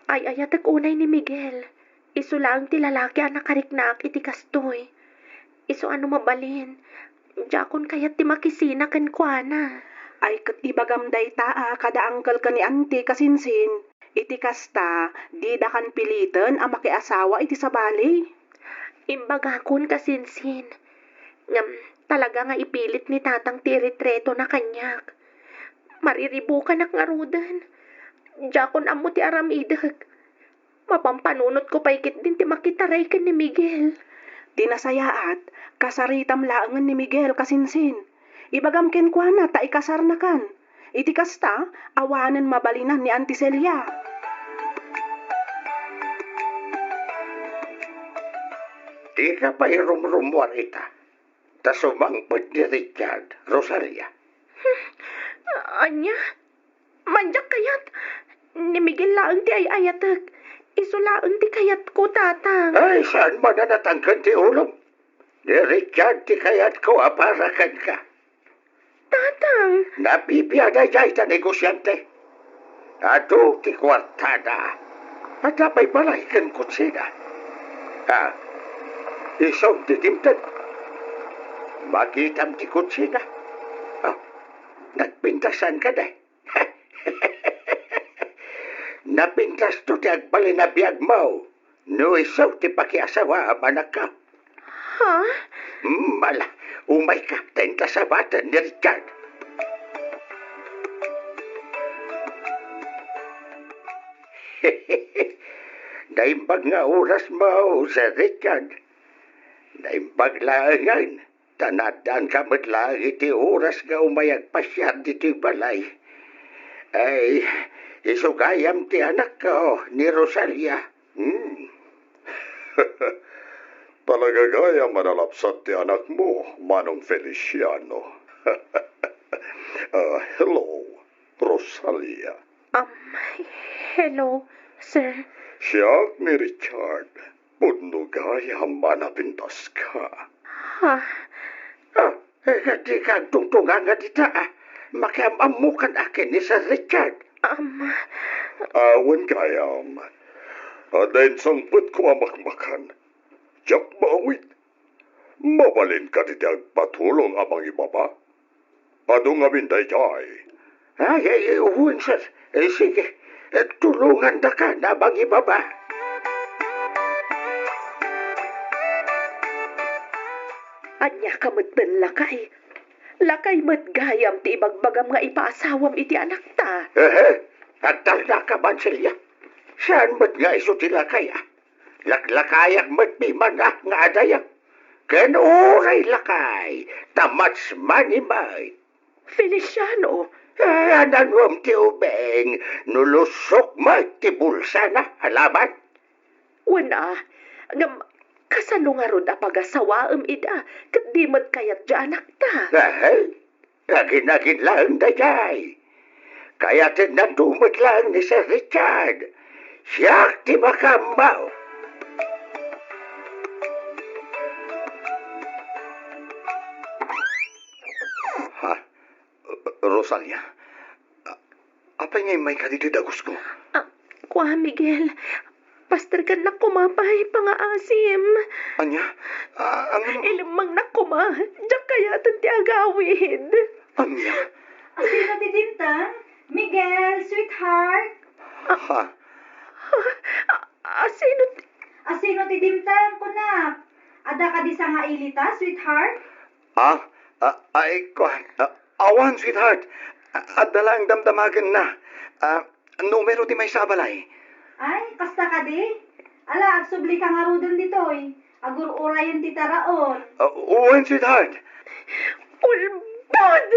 Ay ayatak unay ni Miguel. Isu lang ti lalaki anak kariknak iti kastoy. Isu ano mabalin. Jakon kayat ti makisina kan kuana. Ay kat ibagam day kada angkel ka ni auntie, kasinsin. Iti kasta, di da kan pilitan ang makiasawa iti sabali. Imbagakon kasinsin. Ngam, talaga nga ipilit ni tatang tiritreto na kanyak. Mariribukan ak ngarudan. Jakon amo ti aramidag. Mapampanunot ko paikit din ti makitaray ka ni Miguel. Dinasayaat, kasaritam laangan ni Miguel, kasinsin. Ibagam ken kuana ta ikasar na kan. Iti kasta, awanan mabalinan ni Auntie Celia. Di ka pa'y rumrumuar ita. Ta sumangpot ni Richard, Rosalia. Anya? Manjak kayat? Ni Miguel laang ti ay ayatag. Isu laang ti kayat ko, tatang. Ay, saan mo na natangkan ti ulong? Ni Richard ti kayat ko aparakan ka. Tatang. Napipiyada jay ta negosyante. Ato ti kwartada. At apay balay kan kutsina. Isaw ti timtan. Magitam ti kutsina. Nagpintasan ka na. Napintas to ti agbalin na biyag mo. No isaw ti pakiasawa ang anak ka. Ha? Mala, umay ka. Tenta sa bata ni Richard. Naimbag nga oras mo sa Richard. Naimbag laangan. Tanadan ka matlang iti oras nga umayag pasyad dito'y balay. Ay, isugayam ti anak ko ni Rosalia. Talaga gaya manalapsat ti anak mo, Manong Feliciano. Hello, Rosalia. Hello, sir. Siya ni Richard. Pudno gaya manapintas ka. Ha? Di ka tungtungan nga dita. Makiamamukan akin ni Sir Richard. Awan gayam. Adain sangput ko amakmakan. Diyak maawit. Mabalin ka diti agpatulong amang ibaba. Adong aminday jay. Ay, uwan, sir. Sige, tulungan da ka na bang ibaba. Anya kamatan lakay. Lakay matgayam ti ibagbagam nga ipaasawam iti anak ta. At talda ka man silya. Saan mat nga iso ti lakay, Laklakayak mat mimana nga adayak. Kanuray lakay. Tamats manimay. Feliciano, Ananwam ti ubeng. Nulusok mat ti bulsa na. Alaman? wana, ngam kasano nga ron apagasawaam ida, kat di mat kayat dya anak ta. Agin-agin lang dayay. Kaya tinadumot lang ni Sir Richard. Siya ti makambaw. Rosalia, apay ngay may kaditi dagos ko? Kuha, Miguel, pastor ka na kumapay pangaasim. Anya? Ilimang na kuma, dya kaya ti agawid. Anya? Sino ti Dinta? Miguel, sweetheart. Sino Sino ti Dinta ko na? Ada ka di sa nga ilita, sweetheart? Awan, sweetheart. At dalang damdamagan na. Numero di may sabalay. Ay, kasta ka di? Ala, agsubli ka nga rudon ditoy. Agur-urayan ti taraon. Uwan, sweetheart. Ulbod!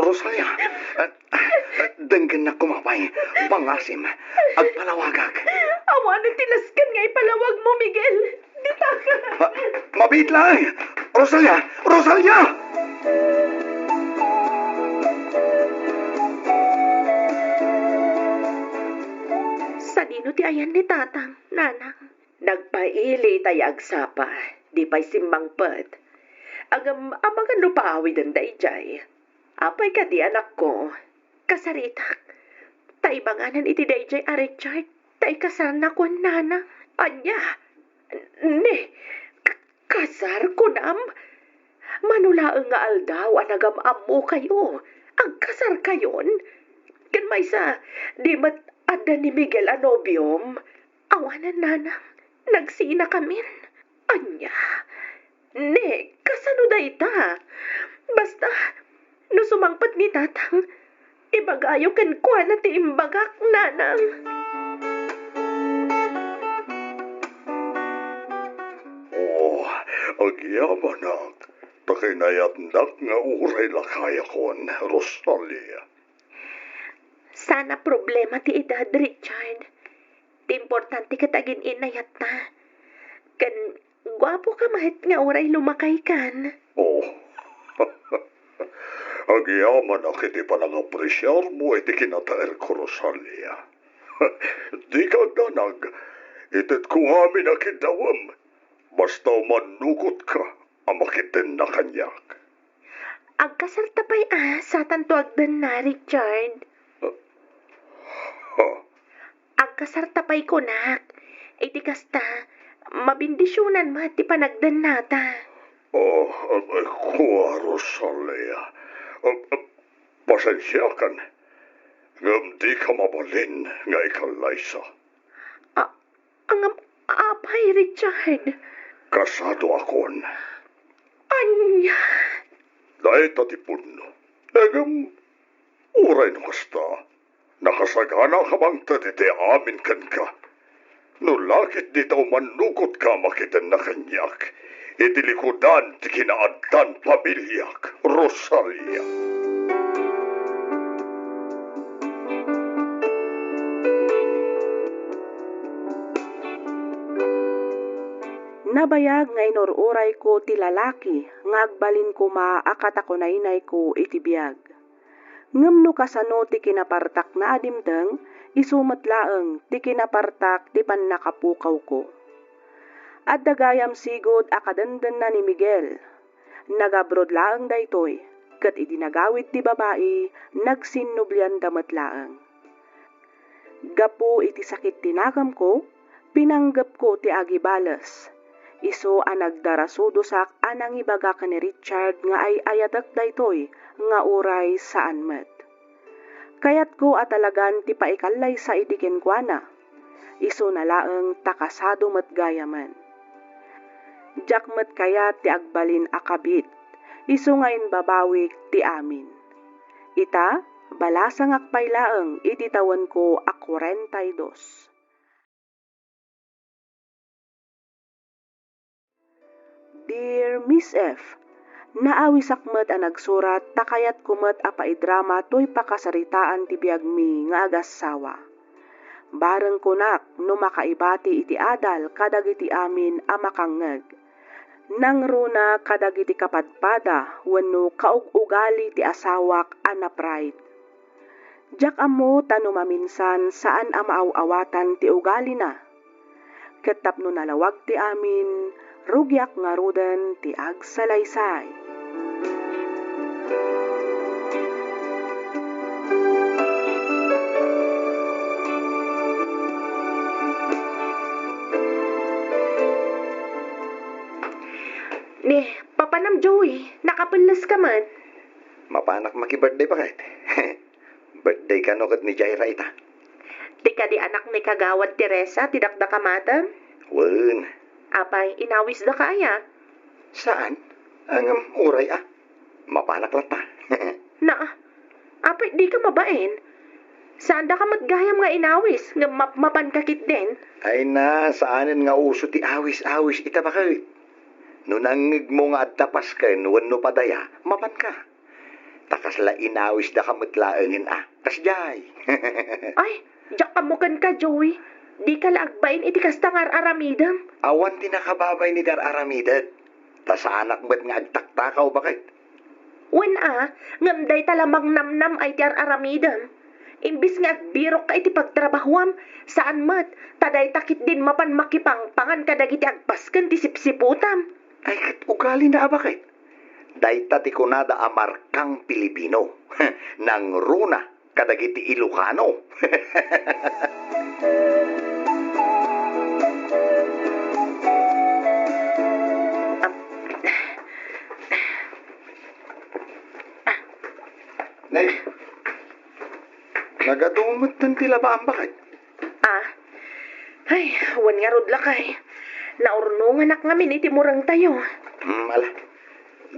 Rosalia, denggan na kumapay. Pangasim. Agpalawagag. Awanan tinaskan nga ipalawag mo, Miguel. Dita ka. Mabit lang! Rosalia! Rosalia! Sa dino ti ayan ni tatang, nanang. Nagpaili tayo agsapa, di pa'y simbang pet. Amangan no paawidan da ijay. Apay ka di anak ko, kasaritak. Tay banganan iti da ijay a Richard, tay kasana ko nana. Anya, ne, kasar ko nam. Manulaang nga aldaw anagam amo kayo. Agkasar kayon. Kan may sa, di mat ada ni Miguel anobium. Awanan nanang, nagsina kamin. Anya, ne, kasano da ita? Basta, no sumangpat ni tatang, ibagayo kan kwa na ti imbagak nanang. Agyabanak. Takinayatnak nga uray lakaya kon, Rosalia. Sana problema ti edad, Richard. Ti importante ka tagin inayat na. Kan, gwapo ka mahit nga uray lumakay kan. Agyaman na kiti pa nang-apresyar mo iti kinataer ko, Rosalia. Di ka danag, itit ko amin akidawam. Basta manukot ka, amakitin na kanyak. Agkasarta pa'y sa tantuagdan na, Richard. Agkasarta pa'y kunak. Iti kasta, mabindisyonan mo at ti panagdan nata. Kuha, Rosalia. Pasensya kan. Ngam di ka mabalin nga ikalaysa. Ang apay, Richard. Kasado akon. Anya. Dahil tatipon. Nagam, uray no kasta. Nakasagana ka bang tatite amin kan ka. No lakit di daw manukot ka makitan na kanyak. iti likodan ti kinaadtan pamilyak, Rosalia. Nabayag nga inururay ko ti lalaki, nga agbalin ko maakat ako nainay ko iti biyag. Ngem no kasano ti kinapartak na adimteng, isumet laeng ti kinapartak ti pannakapukaw ko. At dagayam sigod akadenden na ni Miguel. Nagabrod laeng daytoy, ket idinagawid ti babae, nagsinnublian damet laeng. Gapu iti sakit tinakam ko, pinanggep ko ti agibales. Iso ang nagdarasudosak anang ibaga ka ni Richard nga ay ayadak daytoy nga uray saan met. Kayat ko atalagan ti paikallay sa idiken kuana. Iso na laeng takasado met gayaman. Jak met kayat ti agbalin akabit. Iso ngayon babawik ti amin. Ita, balasang akpay laeng ititawan ko a 42. Dear Miss F, naawis akmet ang nagsurat takayat kumet a paidrama to'y pakasaritaan ti biag mi nga agassawa. Bareng kunak no makaibati iti adal kadagiti amin a makangeg. Nang runa kadagiti kapadpada wenno kaug-ugali ti asawak a napride. Jak amo tano maminsan saan a maaw-awatan ti ugali na. Ket tapno nalawag ti amin, rugyak nga ruden ti agsalaysay. Ni, papanam Joey, nakapilas ka man. Mapanak maki-birthday pa kahit. Birthday ka no kat ni Jaira ita. Di ka di anak ni Kagawad Teresa, tidakda ka madam? Wen, Apay, inawis da kaya. saan? Ang uray Mapanak lang ta. Na, apay, di ka mabain. Saan da ka matgayam nga inawis, nga mapankakit din? Ay na, saanin nga uso ti awis-awis ita ba kahit? No nangig mo nga at tapas ka, nuwan no padaya, mapan ka. Takas la inawis da kamatlaangin kasjay. Ay, diyak kamukan ka, Joey. Di ka laagbain iti kastangar aramidam. Awan ti nakababay ni Dar Aramidad. Ta sa anak ba't nga agtaktakaw bakit? Wen ngamday talamang namnam ay ti aramidam. Imbis nga agbirok ka iti pagtrabahuam, saan mat, taday takit din mapan makipangpangan kadagiti agpasken ti sipsiputam. Ay kat ugali na bakit? Dayta ti kunada amarkang Pilipino. Nang runa kadagiti Ilocano. Nay, nagadumot ng tilabaan bakit? Ay, wan nga rod lakay. Naurnungan ak ngamin iti murang tayo. Ala,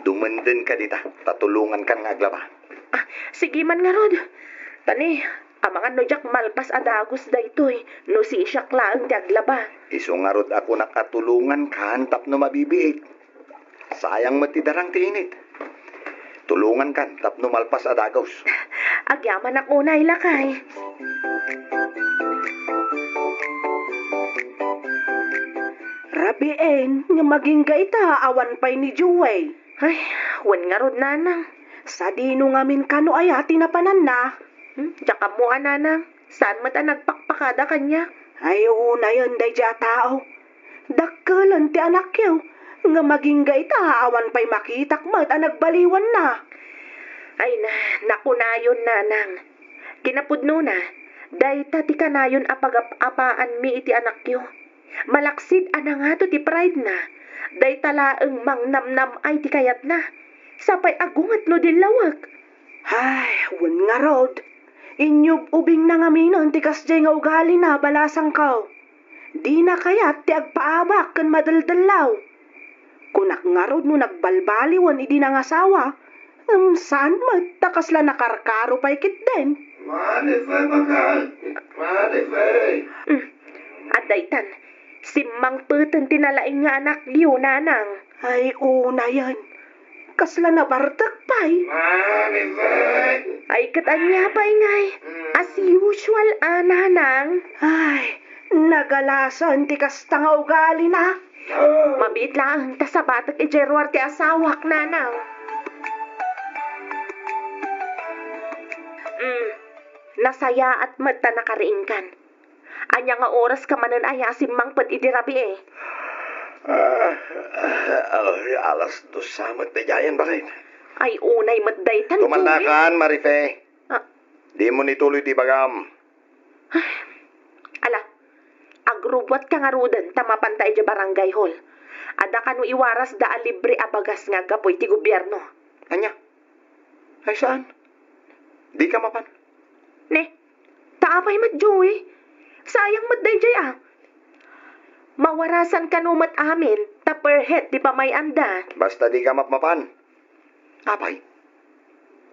dumanden ka dita, tatulungan kan nga aglaba. Sige man nga rod. Tani, amangan no jak malpas adagos da ito'y, no si siyak laang ti aglaba. Iso nga rod ako nakatulungan ka, hantap no mabibiit. Sayang matidarang ti init. Tulungan kan, tapno malpas adagos. Agyaman ak unay lakay. Rabien, nga maging gaita, awan pa'y ni Joey. Ay, wan nga rod nanang. Sa dino ngamin kano ay ati na panan na. Diyak mo nanang. Saan mata nagpakpakada kanya? Ay, una yun, day dya tao. Dakkalan ti anak yaw. Nga maging gaita, awan pa'y makitak mat, nagbaliwan na. Ay nakunayon nanang. Kinapudno na. Dayta ti kanayon apagap-apaan mi iti anak yo. Malaksid ana nga to ti pride na. Dayta laeng mangnamnam ay ti kayat na. Sapay agungat no dilawag. Ay, wan nga rod. Inyub ubing na nga minon ti kasjay nga ugali na balasang kaw. Di na kayat ti agpaabak kan madaldalaw. Kunak nga rod no nagbalbaliwan idi na nga sawa. Saan magtakas la nakarkaro pa'y kit din? Manifay makal! Manifay! At daytan, si Mang Peten tinalaing nga anak liyo nanang. Ay, una yan. Kasla na bartak pa'y. Ay, katanya pa'y ngay. As usual, nanang. Ay, nagalasan ti kasta nga ugali na. Mabit lang, tasabatak Gerwar ti asawak, nanang. Nasaya at mata nakariingkan. Anya nga oras ka manan ayasim mangpad idirabi eh. Alas 2 samat na jayan ba rin? Ay, unay matdaytan. Tumandakan, Marife. Ah. Di mo nituloy ti bagam. Ala, agrubwat ka nga rudan, tamapantay di barangay hall. Ada ka no iwaras da libre abagas nga gapoy ti gobyerno. Anya? Ay saan? Di ka mapan? Ne, taapay mat Joey. Sayang mat dayjay ah. Mawarasan ka no mat amin, taperhet di pa may anda. Basta di ka mapan. Apay?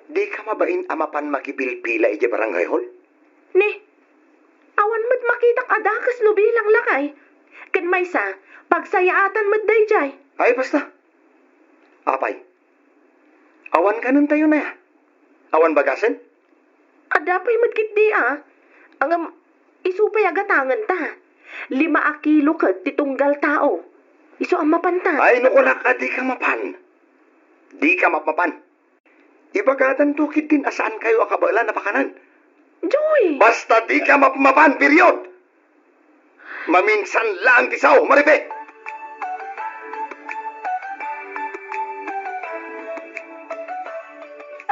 Di ka mabain amapan makipilpila iti barangay hall? Ne, awan mat makitak adakas no bilang lakay. Kan may sa, pagsayaatan mat dayjay. Ay, basta. Apay? Awan ka nun tayo na ya. Awan bagasin? Adapay mat kitdi ah. Ang isupay agatangan ta. 5 kilo ka titunggal tao. Iso ang mapanta. Ay, nukula ka, di ka mapan. Di ka mapapan. Ibagatan tukit din asaan kayo akabala na pakanan. Joy! Basta di ka mapapan, period! Maminsan lang tisaw, Marife!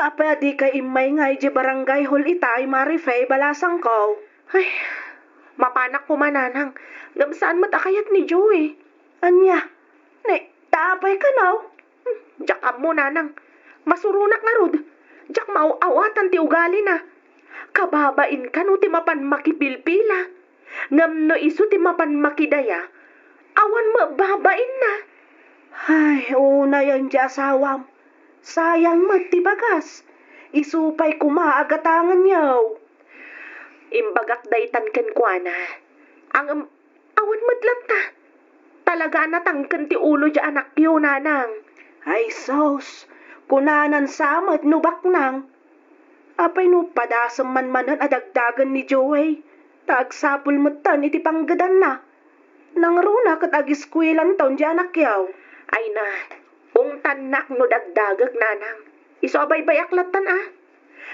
Apa di ka imay nga iti barangay hall itay, Marife, balasang ko. Ay, mapanak ko mananang. Gamsaan matakayat ni Joey. Anya, ne, tapay ka now. Jakam mo nanang. Masurunak nga rod. Jak mauawatan ti ugali na. Kababain ka no ti mapan makipilpila. Ngam no iso ti mapan makidaya. Awan mababain na. Ay, una yan di asawam. Sayang magtibagas. Isupay kumaagatangan yaw. Imbagak daytan ken kuana. Ang awan madlata. Talaga natangken ti ulo di anak yo nanang. Ay, sos. Kunanan samat no baknang. Apay no padasam man adagdagan ni Joey. Tagsapul matan iti panggadan na. Nang runa kat agiskwilan taon di anak yaw. Ay na, tanak no dagdagag nanang. Iso abay bayaklatan ah.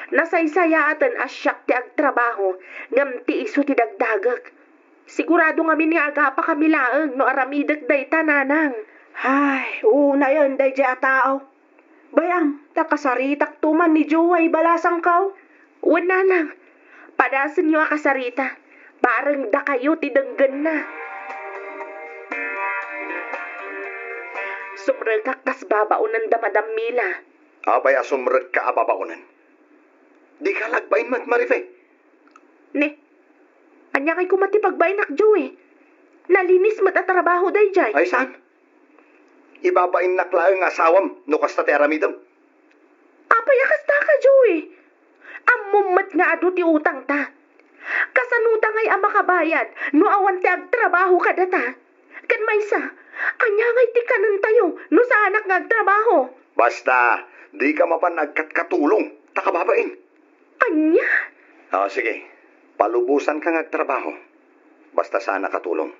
Nasaysayaatan asyak ti agtrabaho, ngam ti iso ti dagdagag. Sigurado ngamin nga agapa kami laeng no aramidag dayta nanang. Ay, una yan day di atao. Bayam, takasaritak tuman ni Joey balasang kaw. Wan nanang, padasan nyo akasarita. Parang da kayo ti denggan na. Sumragak kas babaunan da madamila. Apay asumrag ka ababaunan. Di ka lagbain mat, Marife. Ne, anya kay kumati pagbainak Joey. Nalinis mat at trabaho day jay. Ay, saan? Ibabain naklaang asawam no kasta ti aramidam. Apay akasta ka Joey. Amumat nga ado ti utang ta. Kasanuta ngay ang makabayad no awan ti agtrabaho ka data. Kan maysa, anya ngay ti kanan tayo no sa anak nga agtrabaho. Basta, di ka mapan nagkatkatulong. Takababain. Anya? Sige. Palubusan ka ngagtrabaho. Basta sana katulong.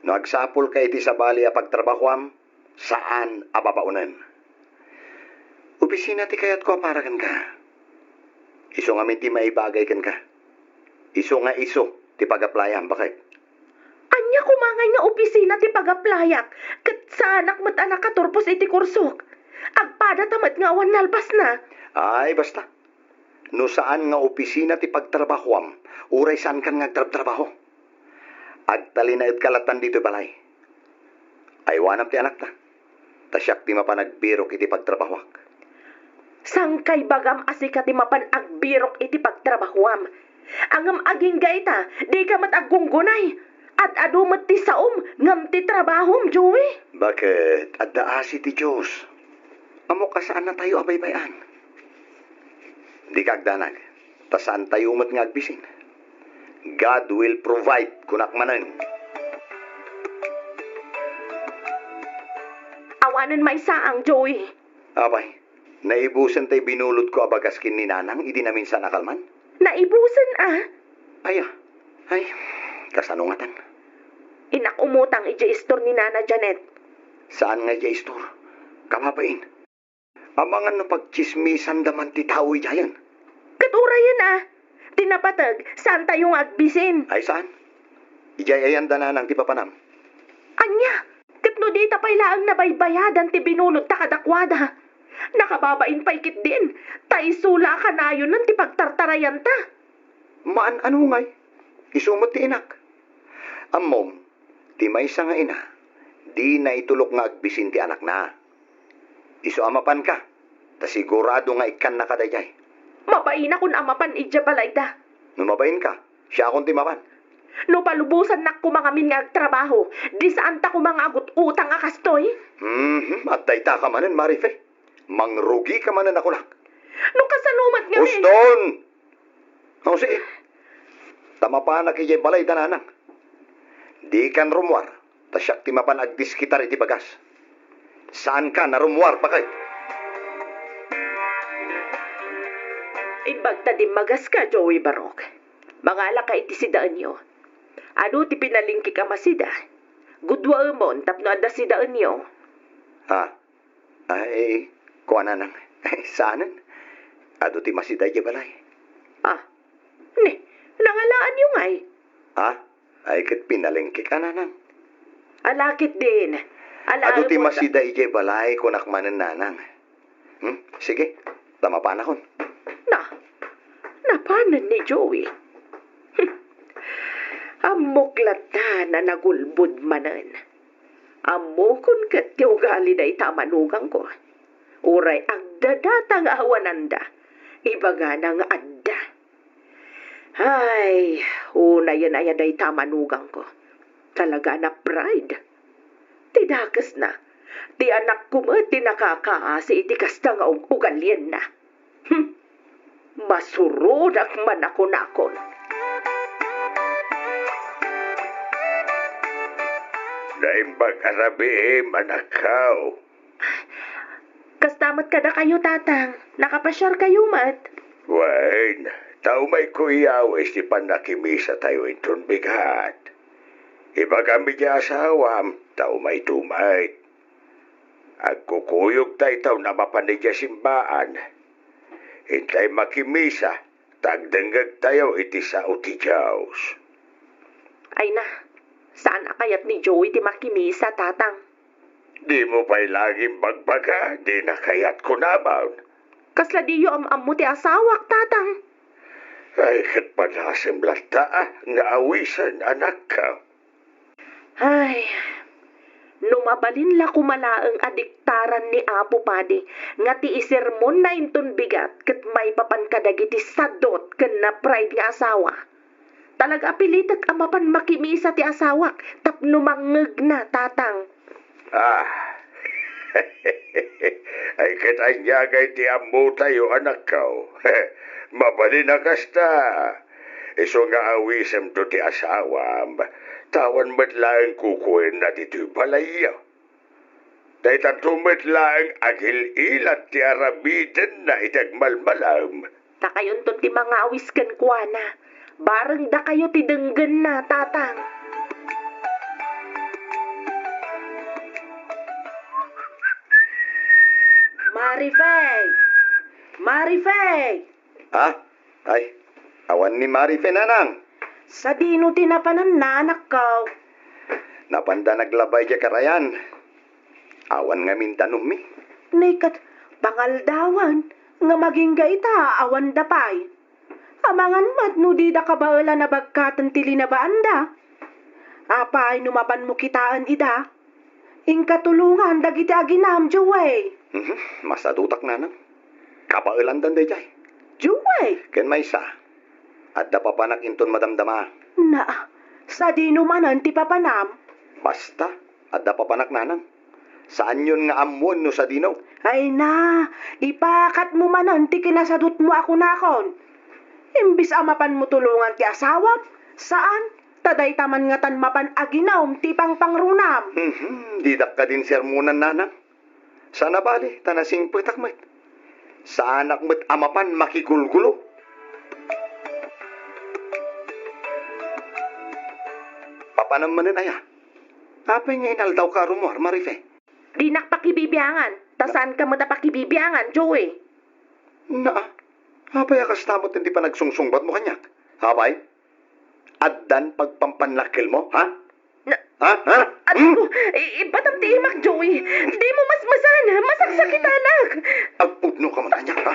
No agsapul ka iti sa bali a pagtrabahoam, saan ababaunan? Opisina ti kayat ko aparagan ka. Iso nga ti maibagay kan ka. Iso nga iso ti pag-applyan, bakit? Anya kumangay nga opisina ti pag-aplayak, kat sa anak mat anak katurpos iti kursok. Agpada tamat nga awan nalpas na. Ay, basta. No saan nga opisina ti pagtrabahoam, uray saan kan nga trabaho. Agtalinayot kalatan dito balay. Ay wanam ti anak ta. Tasyak ti mapanagbirok iti pagtrabahwak. Sangkay bagam asika ti mapan agbirok iti pagtrabahoam. Angam aging gaita, di ka mat aggunggunay. At ado mat ti saom, ngam ti trabahom, Joey. Bakit? At daasi ti Diyos. Amo ka saan na tayo abaybayan? Di kagdanag. Tasaan tayo umat nga agbisin. God will provide kunakmanan. awanan may saang, Joey. Abay, naibusan tay binulot ko abagas kin ni nanang, idi namin sa nakalman. Naibusan Ay, kasanungatan. Inak umutang ija istor ni Nana Janet. Saan nga jay store? Kamapain. Amangan na pagchismisan daman ti tao jayan. Katura yan Tinapatag, saan tayong agbisin? Ay saan? Ijay ayan dananang ti papanam. Anya, katno di tapay laang nabaybayadan ti binulot ta kadakwada. Nakababain pa ikit din. Taisula ka na yun ng ti pagtartarayan ta. Maan ano ngay? Isumot ti inak. Amom, ti may sa nga ina, di na itulok nga agbisin ti anak na. Iso amapan ka, ta sigurado nga ikan na kadayay. Mabain akong amapan idya balayda. Numabain ka, siya akong timapan. No palubusan nak ko mga min nga agtrabaho, di saan ta ko mga agot utang akastoy? At dayta ka manen, Marife. Mangrugi ka manen ako nak. No kasalumat nga Uston! O sige, tama pa na kaya balay dananang. Di kan rumwar, ta siyak timapan agdiskitar iti bagas. Saan ka na rumwar pa kay? Imbagta di magas ka, Joey Barok. Mangala ka iti sidaan nyo. Ano ti pinalingki ka masida? Gudwa umon, tapno ada sidaan nyo. Ay, kuha na nang. Saanan? Ado ti masida di balay. Nangalaan nyo ngay. Ay kat pinalingki ka na nang. Alakit din. Ado ti masida ije balay kunak manen nanang. Sige, tama pa na kon. Napanan ni Joey. Amuklata na nagulbud manan. Amukon kat ti ugali da itamanugang ko. Uray agdadatang awananda. Ibaga nang adda. Ay, una yan ay da itamanugang ko. Talaga na pride. Tidakas na. Ti anak ko mo ti nakakaasi iti kasta nga ugalien na. Masurudak man ako nakon. Naimbag arabi, manakaw. Kastamat kada kayo, tatang. Nakapasyar kayo, mat. Wain, tao may kuyawis di panakimisa tayo inton bigat. Iba kami di asawam, tao may tumay. Agkukuyog tayo na mapanidya simbaan. Hintay makimisa, tagdengag tayo iti sa uti Diyos. Ay na, saan akayat ni Joey ti makimisa, tatang? Di mo pa'y laging bagbaga, di na kayat ko naman. Kasla diyo am-am mo ti asawak, tatang. Ay, kat panasim lata nga awisan anak ka. Ay, numabalin la kumalaang adiktaran ni Apo Padi nga ti isermon na inton bigat ket may papankadagiti sadot ken na pride nga asawa. Talaga apilitek amapan makimisa ti asawak tapno mangeg na, tatang. Ay katanyagay ti ammo tayo anak ka. Mabali na kasta. Iso nga awisem to ti asawam. Tawan met laeng kukuin na dito'y balaya. Dahil tantumet laeng agil ilat ti arabiden na itagmalmalam. Takayon ton ti mga awisken kuana. Bareng da kayo ti denggen na, tatang. Marifay! Marifay! Ay, awan ni Marife nanang. Sa dino tinapanan na anak ko. Napanda naglabay di karayan. Awan nga mintanong mi. Nikat, pangaldawan, nga maging gaita, awan dapay. Amangan mat no di da kabaala na bagkatan tili na baanda. Apay numapan mo kitaan ida. Ingkatulungan dagiti aginam, Joey. Masadutak nanang. Kabailan dan dayjay. Joey! Ken may sa. At da papanak inton madamdama. Na, sa dino manan ti papanam. Basta, at da papanak nanang. Saan yun nga amuan no sa dino? Ay na, ipakat mo manan ti kinasadot mo ako nakon. Imbis amapan mo tulungan ti asawam, saan? Taday taman nga tan mapan aginaw ti pangpangrunam. Didak ka din sermonan nanang. Sana bali, tanasing putak met. Sa anak met amapan makigulgulo. Papanam manin aya. Apa nga inaldaw ka rumor, Marife? Di nakpakibibiyangan. Tasan ka mo na pakibibiyangan, Joey? Na, apay akastamot hindi pa nagsungsungbat mo kanyak. Apay? Addan pagpampanlakil mo, ha? Ha? Ano? Batam ti imak, Joey. Di mo masmasan. Masaksakit, anak. Agpudno ka man kanyak, ha?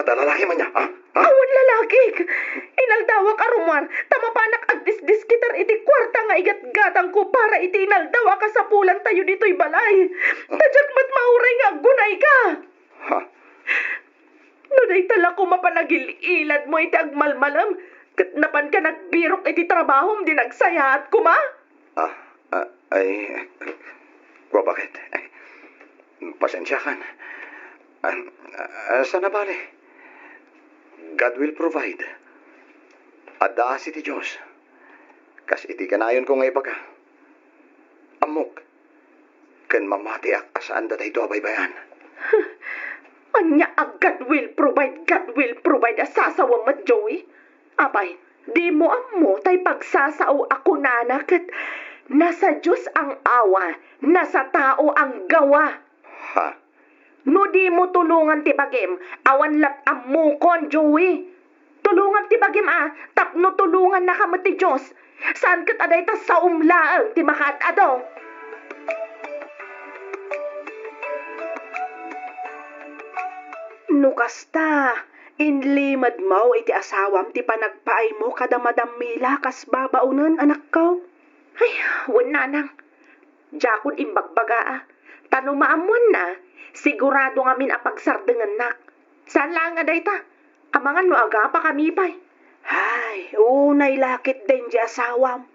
At lalaki man niya, ha? Awan lalaki. Inaldawa ka, Rumar. Tamapanak agdisdis kitar iti kwarta nga igat-gatang ko para iti inaldawa ka sa pulan tayo dito'y balay. Tadyak mat mauray nga gunay ka. Ha? No day tala ko mapanagililad mo iti agmalmalam. Katnapan ka nagbirok iti trabahom di nagsayaat ko ma. Bakit? Pasensya kan. Sana bali. God will provide. Adaas iti Diyos. Kas iti kanayon ko ngay baga. Amok. Kan mamati ak asaan da tayo abaybayan. Anya God will provide asasawang mat, Joey. Apay, di mo amo tay pagsasao ako nanak at nasa Diyos ang awa, nasa tao ang gawa. Ha? No di mo tulungan ti bagim, awan lat amukon, Joey. Tulungan ti bagim tapno tulungan na kamo ti Diyos. Saan kat aday ta sa umlaang ti makatado? Nukasta, inlimad mo iti asawam ti panagpaay mo kada madamila kas babaunan anak ko. Ay, wala nang. Jakon imbagbaga Tano maamuan na, sigurado nga min apagsardengan nak. Saan lang nga day ta? Amangan no aga pa kami pa'y. Ay, unay lakit din di asawam.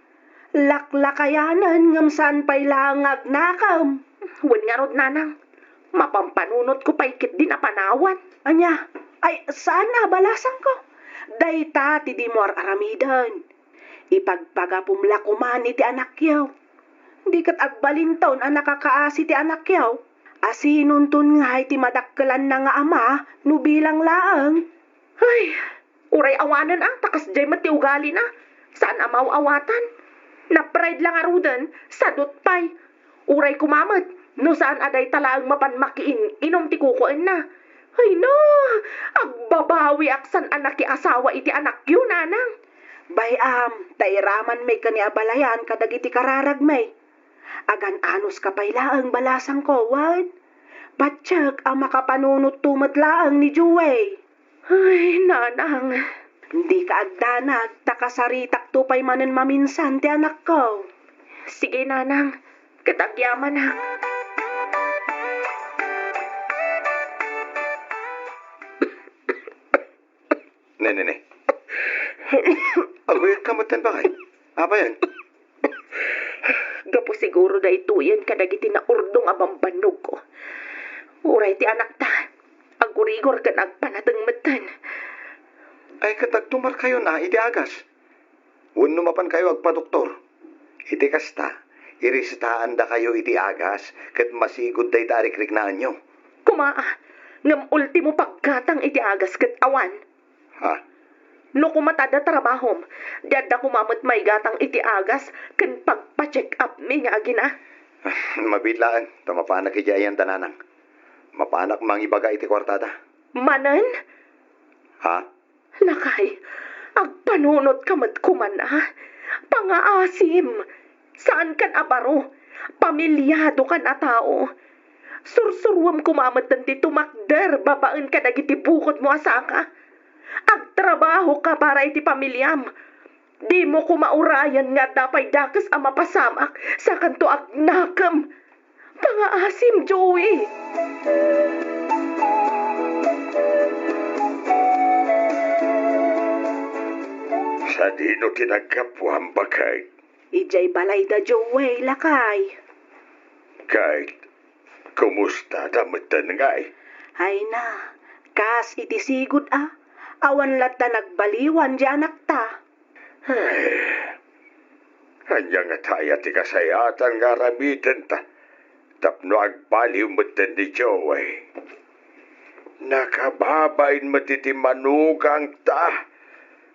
Laklakayanan ngam saan pa'y langag nakam. Wan nga rod nanang. Mapampanunot ko paikit din apanawan. Anya, ay saan na balasang ko? Dayta ti di mo aramidan. Ipagpagapumlakuman iti anak yaw. Di kat agbalintaw na nakakaasi ti anak yaw. Asinuntun nga iti madakkelan na nga ama, no bilang laang. Ay, uray awanan takas jay mati ugali na. Saan amaw awatan? Na-pride lang arudan, sadot pay. Uray kumamat, no saan aday talaang mapanmakiin, inom ti kukuin na. Ay no, agbabawi aksan anak ki asawa iti anak yun, nanang. Bayam, tairaman may kaniabalayan kadagiti kararag may. Agan anos kapay laang balasang ko, wad? Batsyag ang makapanunot tumat laang ni Juway. Ay, nanang. Hindi ka agdanag, takasaritak tupay manen maminsan ti anak ko. Sige, nanang. Katagyaman na. Ne. Aguyat kamatan ba kay? Apa yan? Gapo siguro da ito yan kadagiti na urdong abambanog ko. Uray ti anak ta. Agurigor ka nagpanatang matan. Ay katagtumar kayo na, iti agas. Wano mapan kayo agpa-doktor. Iti kasta, irisitahan da kayo iti agas, kat masigod da itarikrik na anyo. Kumaa, ngam ultimo pagkatang iti agas kat awan. Ha? No kumatada trabahom, dada kumamot may gatang iti agas, kan pagpa-check up mi nga agina. Mabitlaan, tamapanak ijayan tananang. Mapanak mangibaga iti kwartada. Manan? Ha? Lakay, agpanunot kamat kuman Pangaasim, saan kan abaro? Pamilyado kan a tao. Sursurwam kumamat tanti tumakder, babaan ka dagiti bukod mo asaka. Agtrabaho ka para iti pamilyam. Di mo kumaurayan nga dapay dakas ang mapasamak sa kanto agnakam. Pangaasim, Joey. Sa dino tinagkapuan ba kay? Ijay balay da Joey, lakay. Kay, kumusta damatan ngay? Hay na, kas iti sigud awan lat na nagbaliwan di anak ta. Hanya nga taya ti kasayatan nga ramitin ta. Tapno agbaliw mo ni Joey. Nakababain mo ti manugang ta.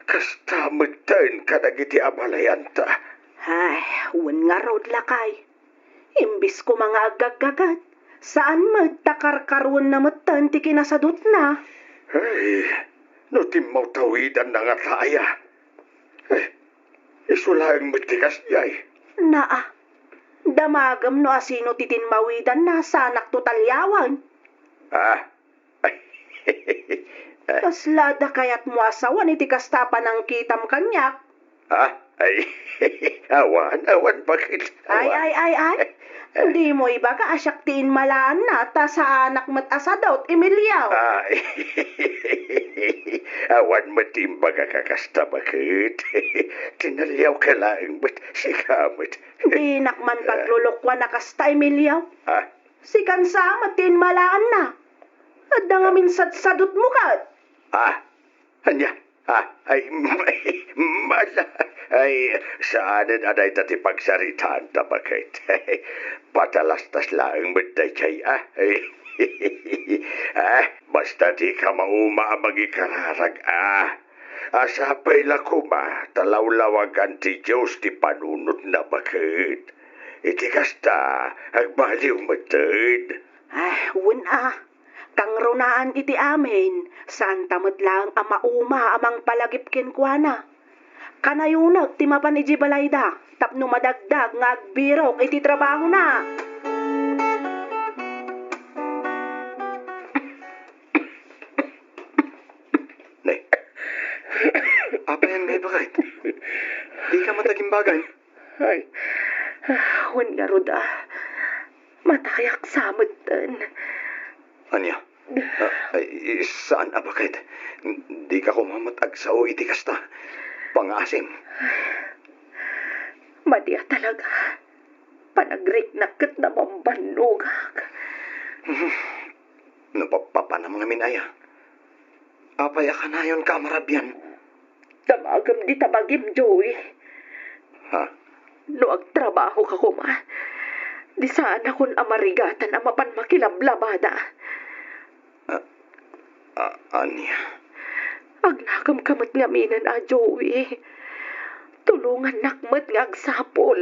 Kasta mo ka nagiti abalayan ta. Ay, wan nga rod lakay. Imbis ko mga agagagat, saan magtakarkaruan na matan ti kinasadot na? Ay, no timaw tawidan na nga kaya. Isulaang matikas niya'y. Naa, damagam no asino titinmawidan na sa anak tutalyawan. Kaslada kayat mo asawan iti kastapan ng kitam kanyak. Ay, awan, bakit? Ay. Hindi mo iba ka asyaktiin malaan na ta sa anak mat asadot, Emilio. Awan matimbaga kakasta bakit? Tinalyaw ka lang, ba't sikamot? Di nakman paglulukwa na kasta, Emilio. Si kansa matin malaan na. At nga sadsadot mo ka. Anya? Ay, mala. Ay, saanan aday tati pagsaritaan ta bakit? Patalastas lang matay chay, basta di ka mauma ang magikararag, asapay lakuma, talawlawagan ti Diyos ti panunod na bakit? Iti kasta, agbaliw matid. Kang runaan iti amin, saan tamad lang ang mauma amang palagip kenkwana. Kanayunag ti mapan iti balayda, tapno madagdag nga agbirok iti trabaho na. Nay, apa yan ngay bakit? Di ka matagimbagan. Ay, wan nga roda, matayak samad Anya? Saan bakit? Di ka kumamatag sa o iti kasta. Pangasim. Madya talaga. Panagrik nakat na mambanugag. Napapanam namin aya. Apaya ka na yun kamarabyan. Tamagam di tabagim, Joey. No agtrabaho ka kuma. Di saan akong amarigatan ang mapan makilablabada. Anya? Agnakam kamat nga minan Joey. Tulungan nakmat nga agsapol.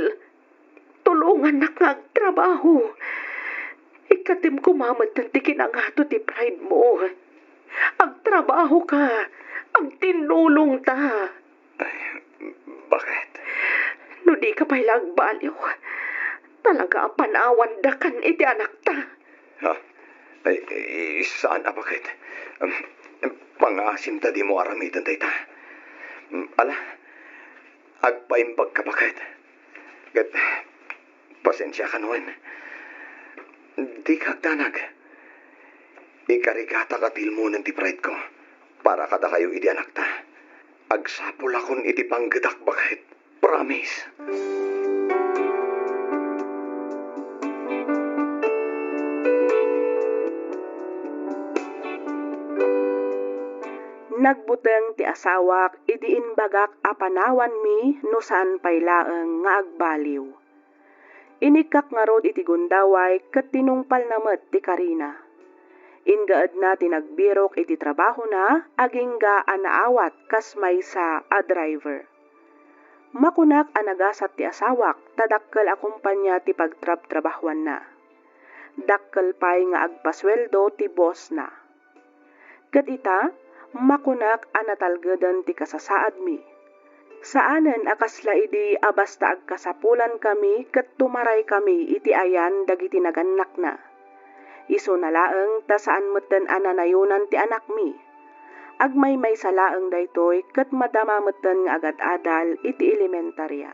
Tulungan nak nga agtrabaho. Ikatim kumamat ng tikinangato ti pride mo. Agtrabaho ka. Agtinulong ta. Ay, bakit? No di ka pa'y lagbaliw. Talaga panawan da kan iti anak ta. Ay, saan bakit? Pangasim ta di mo aramitan tayo ta. Ala, agpaimbag ka bakit? Gat, pasensya ka noon. Di ka danag. Ikarigata ka tilmo ng ti pride ko. Para kada kayo iti anak ta. Agsapol akon iti panggadak bakit? Promise. Nagbuteng ti asawak, idiin bagak apanawan mi no saan paylaeng nga agbaliw. Inikak nga rod iti gundaway ket tinungpal namet ti Karina. Ingaad na tinagbirok iti trabaho na, agingga anaawat kas maysa a driver. Makunak anagasat ti asawak, tadakkel akumpanya ti pagtrab-trabahuan na. Dakkel pay nga agpasweldo ti boss na. Ket ita, makunak anatalgedan ti kasasaad mi. Saanen akasla idi abasta agkasapulan kami ket tumaray kami iti ayan dagiti nagannak na. Isu na laeng ta saan metten ananayunan ti anak mi. Agmay sa laeng daytoy ket madama metten nga agad-adal iti elementarya.